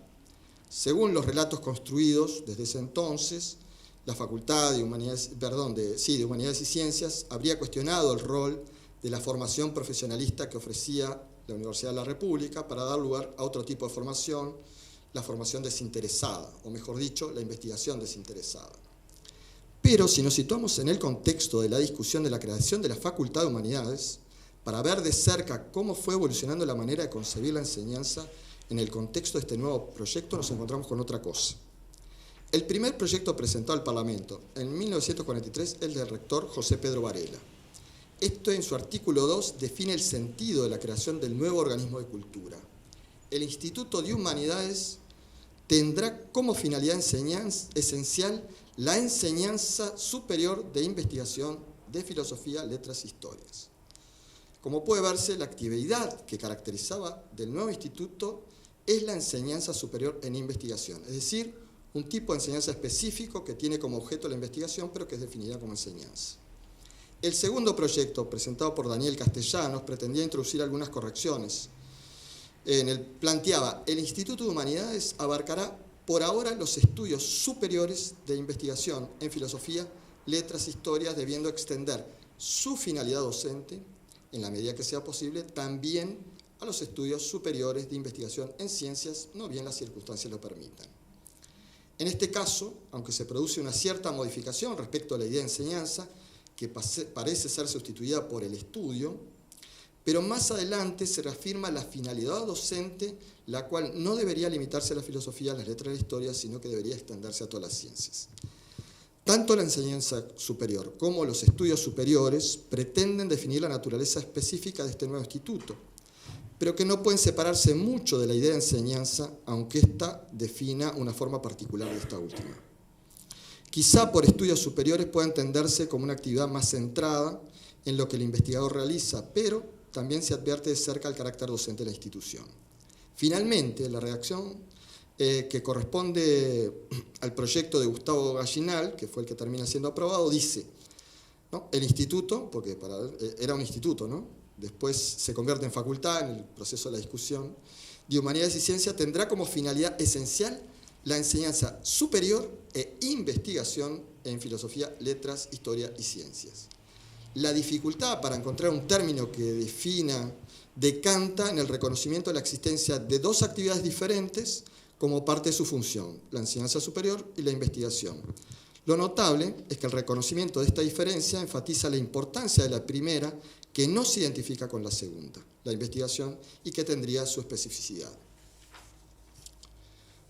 Según los relatos construidos desde ese entonces, la Facultad de Humanidades y Ciencias habría cuestionado el rol de la formación profesionalista que ofrecía la Universidad de la República para dar lugar a otro tipo de formación, la formación desinteresada, o mejor dicho, la investigación desinteresada. Pero si nos situamos en el contexto de la discusión de la creación de la Facultad de Humanidades, para ver de cerca cómo fue evolucionando la manera de concebir la enseñanza en el contexto de este nuevo proyecto, nos encontramos con otra cosa. El primer proyecto presentado al Parlamento en 1943 es el del rector José Pedro Varela. Esto en su artículo 2 define el sentido de la creación del nuevo organismo de cultura. El Instituto de Humanidades tendrá como finalidad esencial la enseñanza superior de investigación de filosofía, letras e historias. Como puede verse, la actividad que caracterizaba del nuevo instituto es la enseñanza superior en investigación, es decir, un tipo de enseñanza específico que tiene como objeto la investigación, pero que es definida como enseñanza. El segundo proyecto, presentado por Daniel Castellanos, pretendía introducir algunas correcciones. Planteaba, el Instituto de Humanidades abarcará por ahora los estudios superiores de investigación en filosofía, letras e historias, debiendo extender su finalidad docente, en la medida que sea posible, también a los estudios superiores de investigación en ciencias, no bien las circunstancias lo permitan. En este caso, aunque se produce una cierta modificación respecto a la idea de enseñanza, que parece ser sustituida por el estudio, pero más adelante se reafirma la finalidad docente, la cual no debería limitarse a la filosofía, a las letras y la historia, sino que debería extenderse a todas las ciencias. Tanto la enseñanza superior como los estudios superiores pretenden definir la naturaleza específica de este nuevo instituto, pero que no pueden separarse mucho de la idea de enseñanza, aunque ésta defina una forma particular de esta última. Quizá por estudios superiores pueda entenderse como una actividad más centrada en lo que el investigador realiza, pero también se advierte de cerca el carácter docente de la institución. Finalmente, la redacción que corresponde al proyecto de Gustavo Gallinal, que fue el que termina siendo aprobado, dice, ¿no? El instituto, porque era un instituto, ¿no? Después se convierte en facultad en el proceso de la discusión, de Humanidades y Ciencia tendrá como finalidad esencial la enseñanza superior e investigación en filosofía, letras, historia y ciencias. La dificultad para encontrar un término que defina decanta en el reconocimiento de la existencia de dos actividades diferentes como parte de su función, la enseñanza superior y la investigación. Lo notable es que el reconocimiento de esta diferencia enfatiza la importancia de la primera, que no se identifica con la segunda, la investigación, y que tendría su especificidad.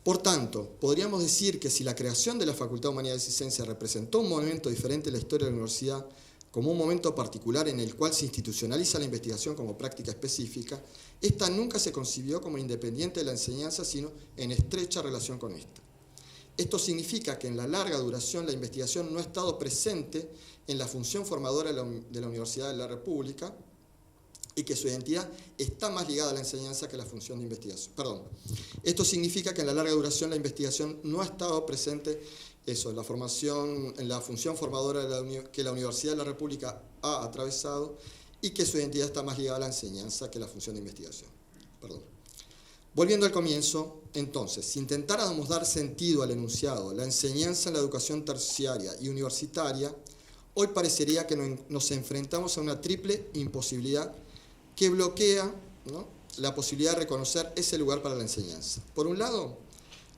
Por tanto, podríamos decir que si la creación de la Facultad de Humanidades y Ciencias representó un momento diferente en la historia de la universidad, como un momento particular en el cual se institucionaliza la investigación como práctica específica, esta nunca se concibió como independiente de la enseñanza, sino en estrecha relación con esta. Esto significa que en la larga duración la investigación no ha estado presente en la función formadora de la Universidad de la República y que su identidad está más ligada a la enseñanza que a la función de investigación. Esto significa que en la larga duración la investigación no ha estado presente en la función formadora que la Universidad de la República ha atravesado y que su identidad está más ligada a la enseñanza que a la función de investigación. Volviendo al comienzo, entonces, si intentáramos dar sentido al enunciado, la enseñanza en la educación terciaria y universitaria, hoy parecería que nos enfrentamos a una triple imposibilidad que bloquea, ¿no?, la posibilidad de reconocer ese lugar para la enseñanza. Por un lado,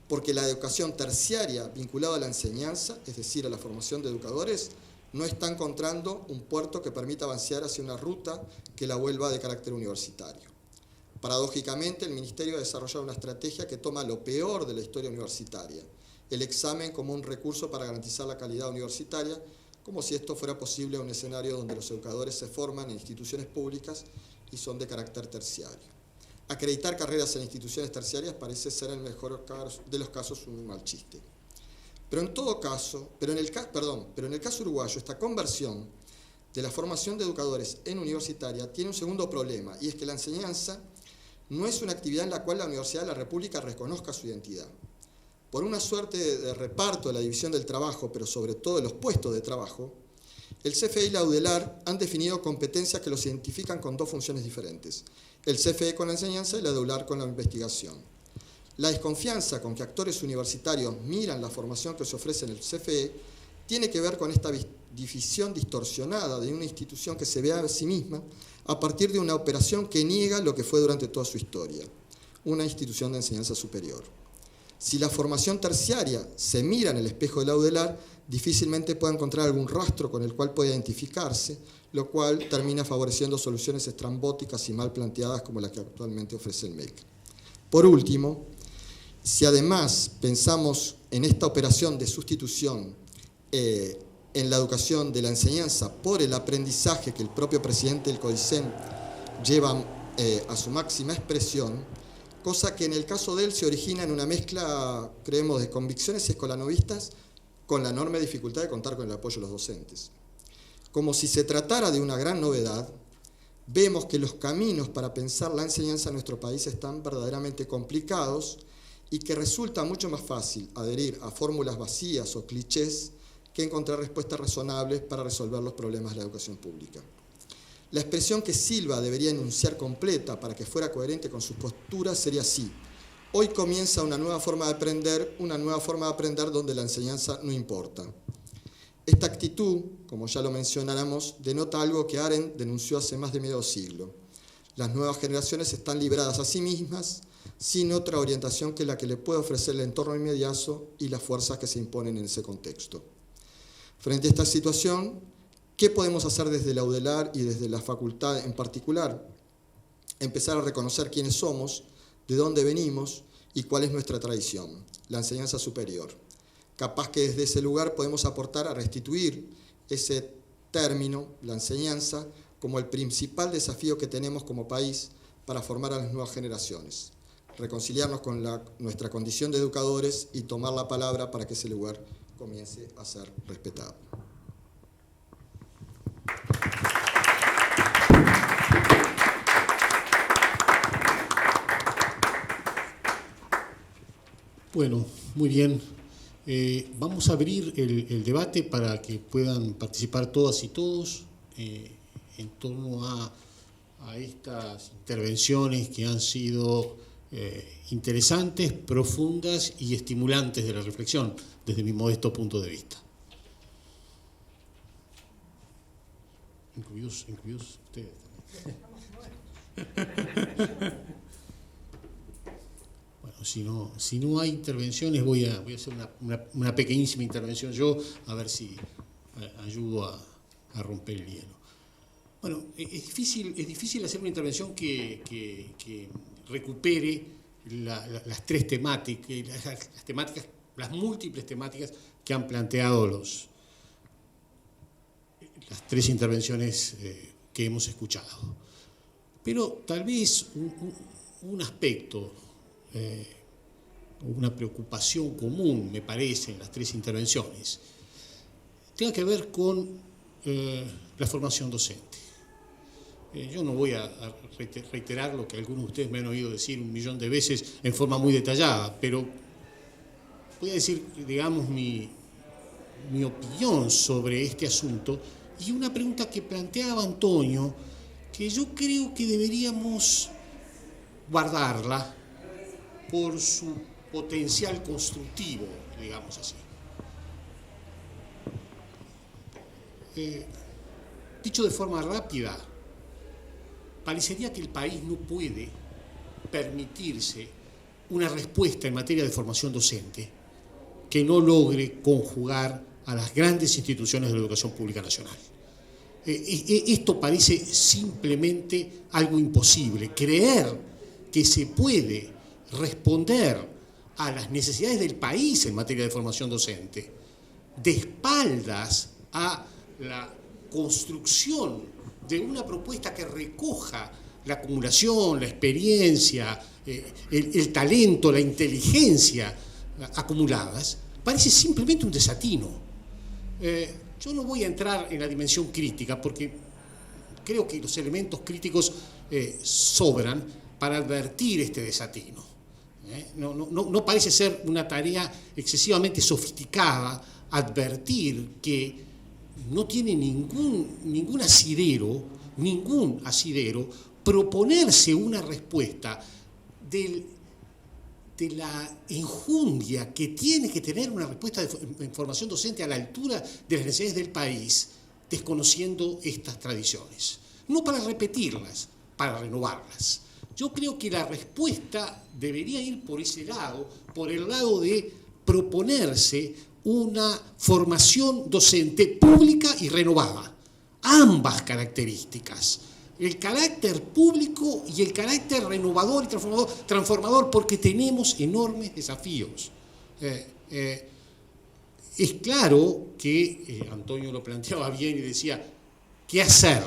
porque la educación terciaria vinculada a la enseñanza, es decir, a la formación de educadores, no está encontrando un puerto que permita avanzar hacia una ruta que la vuelva de carácter universitario. Paradójicamente, el Ministerio ha desarrollado una estrategia que toma lo peor de la historia universitaria, el examen como un recurso para garantizar la calidad universitaria, como si esto fuera posible en un escenario donde los educadores se forman en instituciones públicas y son de carácter terciario. Acreditar carreras en instituciones terciarias parece ser en el mejor de los casos un mal chiste. Pero en el caso uruguayo, esta conversión de la formación de educadores en universitaria tiene un segundo problema, y es que la enseñanza no es una actividad en la cual la Universidad de la República reconozca su identidad. Por una suerte de reparto de la división del trabajo, pero sobre todo de los puestos de trabajo, el CFE y la UDELAR han definido competencias que los identifican con dos funciones diferentes, el CFE con la enseñanza y la UDELAR con la investigación. La desconfianza con que actores universitarios miran la formación que se ofrece en el CFE tiene que ver con esta división distorsionada de una institución que se ve a sí misma a partir de una operación que niega lo que fue durante toda su historia, una institución de enseñanza superior. Si la formación terciaria se mira en el espejo de la UDELAR, difícilmente puede encontrar algún rastro con el cual pueda identificarse, lo cual termina favoreciendo soluciones estrambóticas y mal planteadas como la que actualmente ofrece el MEC. Por último, si además pensamos en esta operación de sustitución en la educación de la enseñanza por el aprendizaje que el propio presidente del CODICEN lleva a su máxima expresión, cosa que en el caso de él se origina en una mezcla, creemos, de convicciones escolanovistas con la enorme dificultad de contar con el apoyo de los docentes. Como si se tratara de una gran novedad, vemos que los caminos para pensar la enseñanza en nuestro país están verdaderamente complicados y que resulta mucho más fácil adherir a fórmulas vacías o clichés que encontrar respuestas razonables para resolver los problemas de la educación pública. La expresión que Silva debería enunciar completa para que fuera coherente con su postura sería así: hoy comienza una nueva forma de aprender donde la enseñanza no importa. Esta actitud, como ya lo mencionáramos, denota algo que Arendt denunció hace más de medio siglo. Las nuevas generaciones están liberadas a sí mismas, sin otra orientación que la que le puede ofrecer el entorno inmediato y las fuerzas que se imponen en ese contexto. Frente a esta situación, ¿Qué podemos hacer desde la UDELAR y desde la facultad en particular? Empezar a reconocer quiénes somos, de dónde venimos y cuál es nuestra tradición, la enseñanza superior. Capaz que desde ese lugar podemos aportar a restituir ese término, la enseñanza, como el principal desafío que tenemos como país para formar a las nuevas generaciones. Reconciliarnos con nuestra condición de educadores y tomar la palabra para que ese lugar comience a ser respetado. Bueno, muy bien. Vamos a abrir el debate para que puedan participar todas y todos en torno a estas intervenciones que han sido interesantes, profundas y estimulantes de la reflexión, desde mi modesto punto de vista. Incluidos ustedes también. Bueno, si no hay intervenciones, voy a hacer una pequeñísima intervención yo, a ver si ayudo a romper el hielo. Bueno, es difícil hacer una intervención que recupere las tres temáticas, las múltiples temáticas que han planteado las tres intervenciones que hemos escuchado. Pero tal vez un aspecto, una preocupación común, me parece, en las tres intervenciones, tenga que ver con la formación docente. Yo no voy a reiterar lo que algunos de ustedes me han oído decir 1.000.000 de veces en forma muy detallada, pero voy a decir, digamos, mi opinión sobre este asunto y una pregunta que planteaba Antonio, que yo creo que deberíamos guardarla por su potencial constructivo, digamos así. Dicho de forma rápida, parecería que el país no puede permitirse una respuesta en materia de formación docente que no logre conjugar a las grandes instituciones de la educación pública nacional. Esto parece simplemente algo imposible. Creer que se puede responder a las necesidades del país en materia de formación docente de espaldas a la construcción de una propuesta que recoja la acumulación, la experiencia, el talento, la inteligencia acumuladas, parece simplemente un desatino. Yo no voy a entrar en la dimensión crítica porque creo que los elementos críticos sobran para advertir este desatino. No parece ser una tarea excesivamente sofisticada advertir que no tiene ningún asidero proponerse una respuesta de la enjundia que tiene que tener una respuesta de formación docente a la altura de las necesidades del país, desconociendo estas tradiciones. No para repetirlas, para renovarlas. Yo creo que la respuesta debería ir por ese lado, por el lado de proponerse una formación docente pública y renovada. Ambas características, el carácter público y el carácter renovador y transformador, porque tenemos enormes desafíos. Es claro que Antonio lo planteaba bien y decía, ¿qué hacer?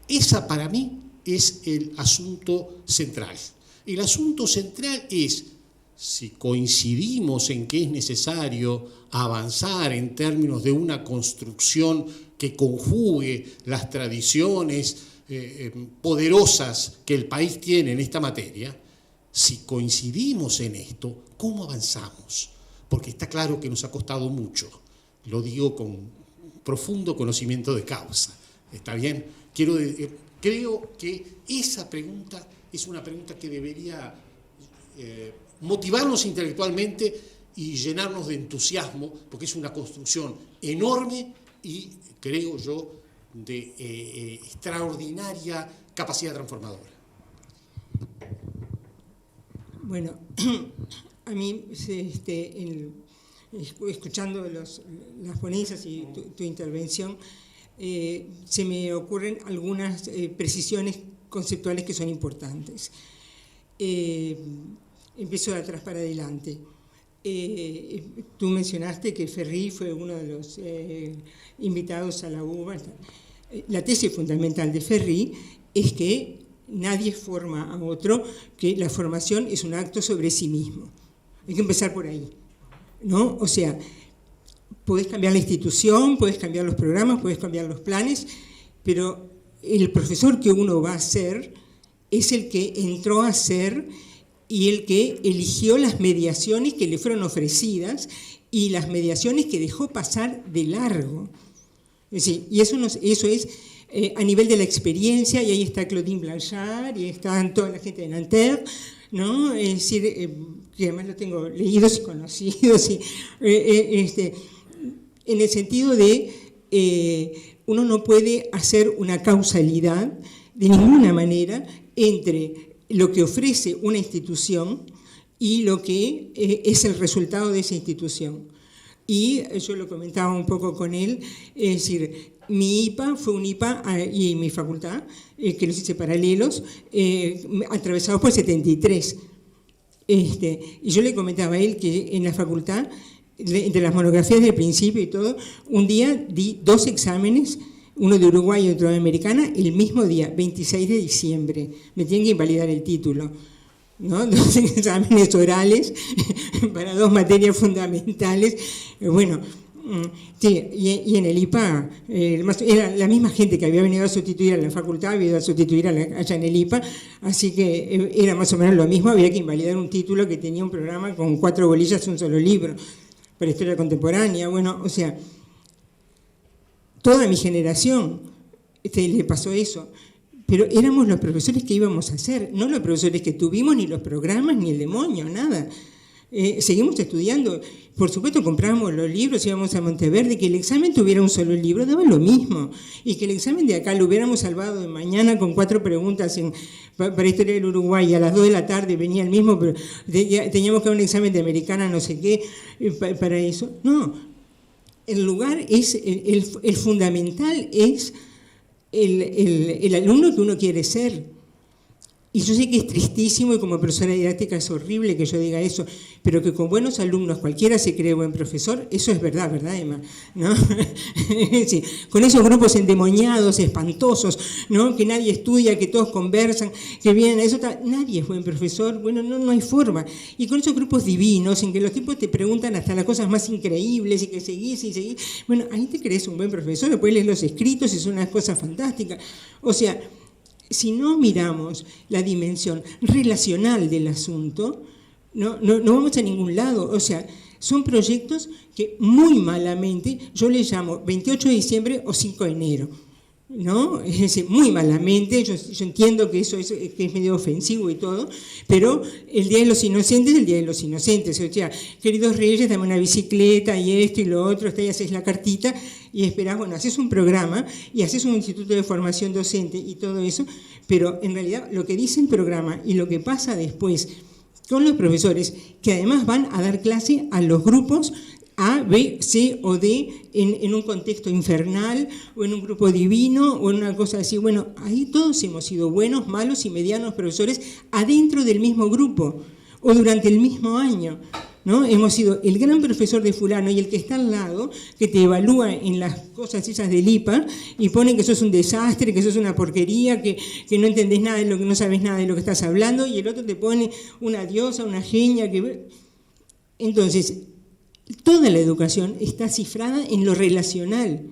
Esa para mí es el asunto central. El asunto central es si coincidimos en que es necesario avanzar en términos de una construcción que conjugue las tradiciones poderosas que el país tiene en esta materia, si coincidimos en esto, ¿cómo avanzamos? Porque está claro que nos ha costado mucho. Lo digo con profundo conocimiento de causa. ¿Está bien? Creo que esa pregunta es una pregunta que debería motivarnos intelectualmente y llenarnos de entusiasmo, porque es una construcción enorme y, creo yo, de extraordinaria capacidad transformadora. Bueno, a mí, escuchando las ponencias y tu intervención, se me ocurren algunas precisiones conceptuales que son importantes. Empiezo de atrás para adelante. Tú mencionaste que Ferri fue uno de los invitados a la UBA. La tesis fundamental de Ferri es que nadie forma a otro, que la formación es un acto sobre sí mismo. Hay que empezar por ahí, ¿no? O sea, podés cambiar la institución, podés cambiar los programas, podés cambiar los planes, pero el profesor que uno va a ser es el que entró a ser y el que eligió las mediaciones que le fueron ofrecidas y las mediaciones que dejó pasar de largo. Es decir, y eso es a nivel de la experiencia, y ahí está Claudine Blanchard, y están toda la gente de Nanterre, ¿no? Es decir, que además lo tengo leídos y conocidos, y, en el sentido de uno no puede hacer una causalidad de ninguna manera entre lo que ofrece una institución y lo que es el resultado de esa institución. Y yo lo comentaba un poco con él, es decir, mi IPA fue un IPA y mi facultad, que los hice paralelos, atravesados por 73. Y yo le comentaba a él que en la facultad, de las monografías del principio y todo, un día di 2 exámenes, uno de Uruguay y otro de Americana, el mismo día, 26 de diciembre. Me tienen que invalidar el título, ¿no? 2 exámenes orales para 2 materias fundamentales. Bueno, sí, y en el IPA, era la misma gente que había venido a sustituir a la facultad, había ido a sustituir allá en el IPA, así que era más o menos lo mismo, había que invalidar un título que tenía un programa con 4 bolillas y un solo libro, para historia contemporánea. Bueno, o sea, toda mi generación le pasó eso, pero éramos los profesores que íbamos a hacer, no los profesores que tuvimos, ni los programas, ni el demonio, nada. Seguimos estudiando, por supuesto comprábamos los libros, íbamos a Monteverde, que el examen tuviera un solo libro, daba lo mismo, y que el examen de acá lo hubiéramos salvado de mañana con 4 preguntas para Historia del Uruguay, y a las 2 de la tarde venía el mismo, pero teníamos que dar un examen de Americana, no sé qué, para eso. No, el lugar es, el fundamental es el alumno que uno quiere ser. Y yo sé que es tristísimo y como profesora didáctica es horrible que yo diga eso, pero que con buenos alumnos cualquiera se cree buen profesor, eso es verdad, ¿verdad, Emma? ¿No? Sí, con esos grupos endemoniados, espantosos, ¿no? Que nadie estudia, que todos conversan, que vienen a eso, nadie es buen profesor, bueno, no hay forma. Y con esos grupos divinos, en que los tipos te preguntan hasta las cosas más increíbles y que seguís y seguís, bueno, ahí te crees un buen profesor, después lees los escritos y son unas cosas fantásticas. O sea, si no miramos la dimensión relacional del asunto, no vamos a ningún lado. O sea, son proyectos que muy malamente, yo les llamo 28 de diciembre o 5 de enero, ¿no? Es decir, muy malamente, yo entiendo que eso que es medio ofensivo y todo, pero el Día de los Inocentes es el Día de los Inocentes. O sea, queridos reyes, dame una bicicleta y esto y lo otro, y haces la cartita y esperás, bueno, haces un programa y haces un instituto de formación docente y todo eso, pero en realidad lo que dice el programa y lo que pasa después con los profesores, que además van a dar clase a los grupos A, B, C o D en un contexto infernal o en un grupo divino o en una cosa así. Bueno, ahí todos hemos sido buenos, malos y medianos profesores adentro del mismo grupo o durante el mismo año, ¿no? Hemos sido el gran profesor de fulano y el que está al lado, que te evalúa en las cosas esas del IPA y pone que sos un desastre, que sos una porquería, que no entendés nada de lo que no sabes nada de lo que estás hablando, y el otro te pone una diosa, una genia. Entonces, toda la educación está cifrada en lo relacional,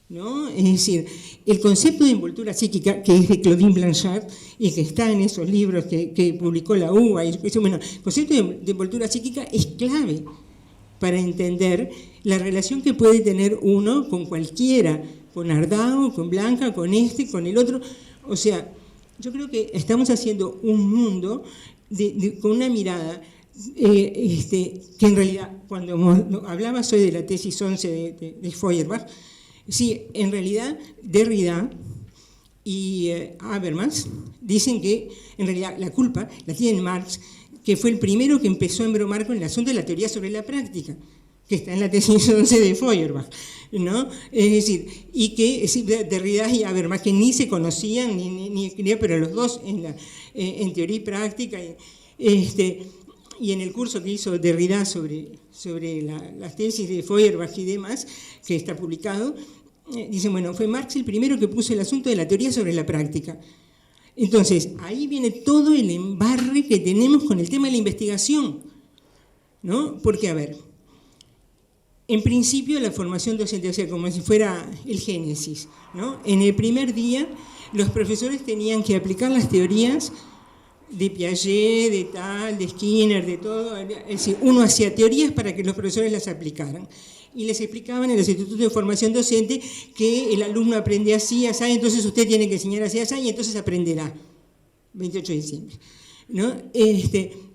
¿no? Es decir, el concepto de envoltura psíquica, que es de Claudine Blanchard y que está en esos libros que publicó la UBA, bueno, el concepto de envoltura psíquica es clave para entender la relación que puede tener uno con cualquiera, con Ardao, con Blanca, con con el otro. O sea, yo creo que estamos haciendo un mundo con una mirada que en realidad, cuando hablaba hoy de la tesis 11 de Feuerbach, sí, en realidad Derrida y Habermas dicen que en realidad la culpa la tiene Marx, que fue el primero que empezó a embromar con el asunto de la teoría sobre la práctica. que está en la tesis 11 de Feuerbach, ¿no? Es decir, y que Derrida y Habermas, que ni se conocían, pero los dos en teoría y práctica, y en el curso que hizo Derrida sobre las tesis de Feuerbach y demás, que está publicado, dicen, bueno, fue Marx el primero que puso el asunto de la teoría sobre la práctica. Entonces, ahí viene todo el embarre que tenemos con el tema de la investigación, ¿no? Porque, a ver, en principio la formación docente, o sea, como si fuera el génesis, ¿no? En el primer día los profesores tenían que aplicar las teorías de Piaget, de tal, de Skinner, de todo, es decir, uno hacía teorías para que los profesores las aplicaran. Y les explicaban en los institutos de formación docente que el alumno aprende así, así, entonces usted tiene que enseñar así, así, y entonces aprenderá. 28 de diciembre, ¿no?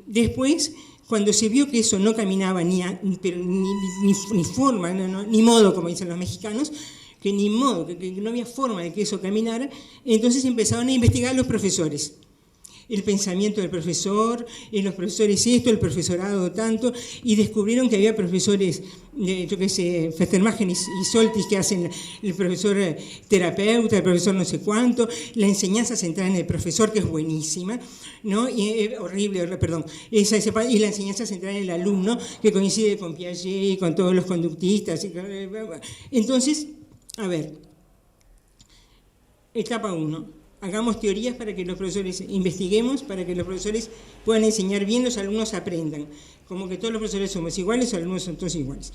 Después, cuando se vio que eso no caminaba ni forma, ni modo, como dicen los mexicanos, que ni modo, que no había forma de que eso caminara, entonces empezaron a investigar los profesores. El pensamiento del profesor, los profesores esto, el profesorado tanto, y descubrieron que había profesores, yo qué sé, Festermagen y Soltis, que hacen el profesor terapeuta, el profesor no sé cuánto, la enseñanza central en el profesor, que es buenísima, ¿no? Y la enseñanza central en el alumno, que coincide con Piaget y con todos los conductistas. Entonces, a ver, etapa 1. Hagamos teorías para que los profesores investiguemos, para que los profesores puedan enseñar bien, los alumnos aprendan. Como que todos los profesores somos iguales, los alumnos son todos iguales.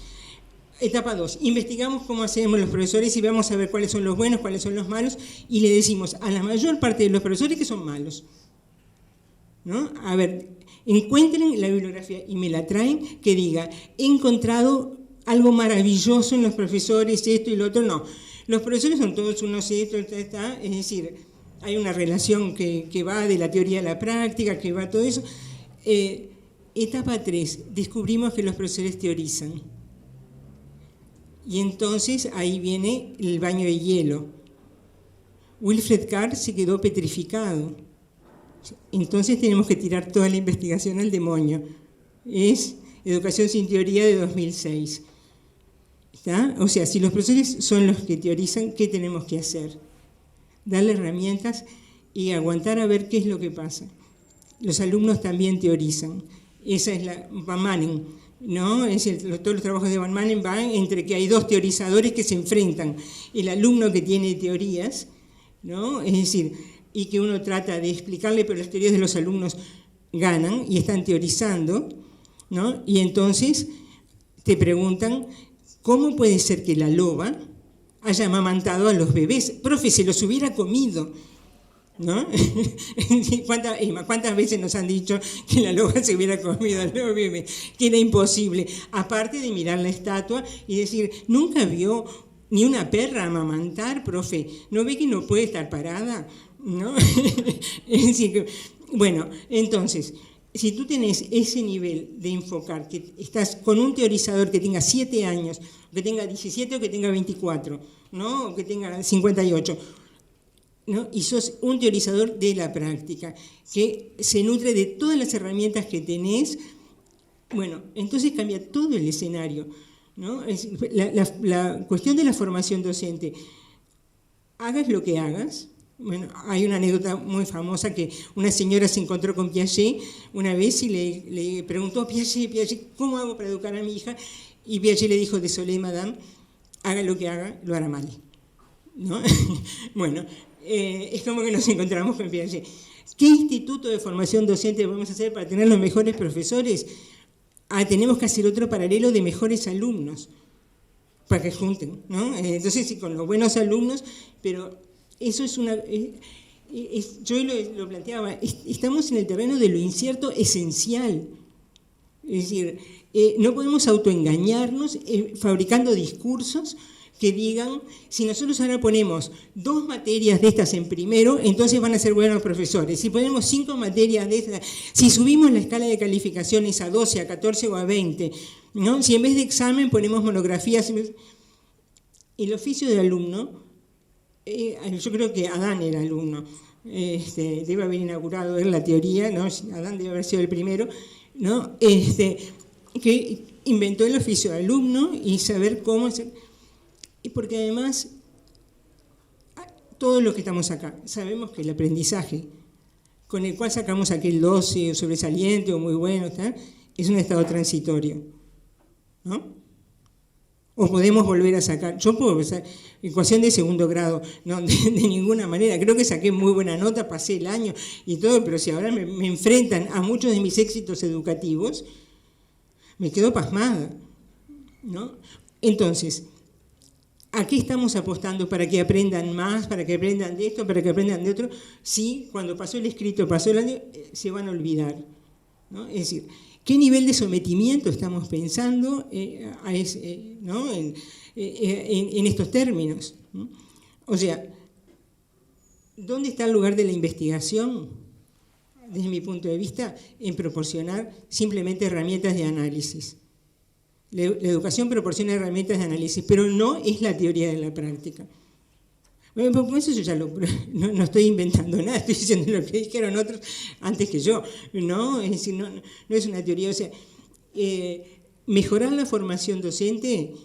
Etapa 2. Investigamos cómo hacemos los profesores y vamos a ver cuáles son los buenos, cuáles son los malos, y le decimos a la mayor parte de los profesores que son malos, ¿no? A ver, encuentren la bibliografía y me la traen que diga, he encontrado algo maravilloso en los profesores, esto y lo otro. No, los profesores son todos unos esto, es decir, hay una relación que va de la teoría a la práctica, que va todo eso. Etapa 3, descubrimos que los profesores teorizan. Y entonces ahí viene el baño de hielo. Wilfred Carr se quedó petrificado. Entonces tenemos que tirar toda la investigación al demonio. Es Educación sin Teoría de 2006. ¿Está? O sea, si los profesores son los que teorizan, ¿qué tenemos que hacer? Darle herramientas y aguantar a ver qué es lo que pasa. Los alumnos también teorizan. Esa es la Van Manen, ¿no? Todos los trabajos de Van Manen van entre que hay dos teorizadores que se enfrentan. El alumno que tiene teorías, ¿no? Es decir, y que uno trata de explicarle, pero las teorías de los alumnos ganan y están teorizando, ¿no? Y entonces te preguntan, ¿cómo puede ser que la loba haya amamantado a los bebés? Profe, se los hubiera comido, ¿no? ¿Cuántas veces nos han dicho que la loba se hubiera comido a los bebés? Que era imposible. Aparte de mirar la estatua y decir, ¿nunca vio ni una perra amamantar, profe? ¿No ve que no puede estar parada? ¿No? Es decir, bueno, entonces, si tú tenés ese nivel de enfocar, que estás con un teorizador que tenga 7 años, que tenga 17 o que tenga 24, ¿no? O que tenga 58, ¿no? Y sos un teorizador de la práctica, que se nutre de todas las herramientas que tenés, bueno, entonces cambia todo el escenario, ¿no? La cuestión de la formación docente, hagas lo que hagas. Bueno, hay una anécdota muy famosa que una señora se encontró con Piaget una vez y le preguntó a Piaget, ¿cómo hago para educar a mi hija? Y Piaget le dijo, désolé, madame, haga lo que haga, lo hará mal, ¿no? Bueno, es como que nos encontramos con Piaget. ¿Qué instituto de formación docente vamos a hacer para tener los mejores profesores? Tenemos que hacer otro paralelo de mejores alumnos, para que junten, ¿no? Entonces, sí, con los buenos alumnos, pero eso es una... yo lo planteaba, estamos en el terreno de lo incierto esencial. Es decir, no podemos autoengañarnos fabricando discursos que digan, si nosotros ahora ponemos 2 materias de estas en primero, entonces van a ser buenos profesores. Si ponemos 5 materias de estas, si subimos la escala de calificaciones a 12, a 14 o a 20, ¿no? Si en vez de examen ponemos monografías, el oficio del alumno, yo creo que Adán era alumno, debe haber inaugurado él la teoría, ¿no? Adán debe haber sido el primero, ¿no? Que inventó el oficio de alumno y saber cómo hacer. Y porque además, todos los que estamos acá, sabemos que el aprendizaje con el cual sacamos aquel 12 o sobresaliente o muy bueno, ¿tá? Es un estado transitorio, ¿no? O podemos volver a sacar, yo puedo sacar ecuación de segundo grado, no, de ninguna manera, creo que saqué muy buena nota, pasé el año y todo, pero si ahora me enfrentan a muchos de mis éxitos educativos, me quedo pasmada, ¿no? Entonces, ¿a qué estamos apostando? ¿Para que aprendan más? ¿Para que aprendan de esto? ¿Para que aprendan de otro? Sí, cuando pasó el escrito, pasó el año, se van a olvidar, ¿no? Es decir, ¿qué nivel de sometimiento estamos pensando ¿no? en estos términos, ¿no? O sea, ¿dónde está el lugar de la investigación? Desde mi punto de vista, en proporcionar simplemente herramientas de análisis. La educación proporciona herramientas de análisis, pero no es la teoría de la práctica. Bueno, por eso yo ya no estoy inventando nada, estoy diciendo lo que dijeron otros antes que yo, ¿no? Es decir, no es una teoría. O sea, mejorar la formación docente,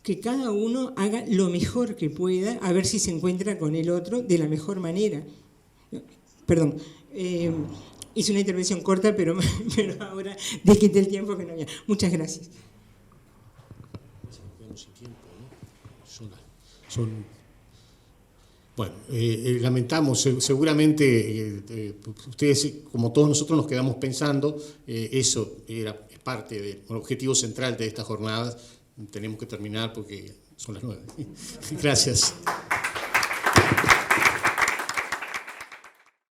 que cada uno haga lo mejor que pueda, a ver si se encuentra con el otro de la mejor manera. Perdón. Hice una intervención corta, pero ahora desquité el tiempo que no había. Muchas gracias. Bueno, lamentamos, seguramente ustedes, como todos nosotros, nos quedamos pensando, eso era parte del objetivo central de estas jornadas. Tenemos que terminar porque son las 9. Gracias.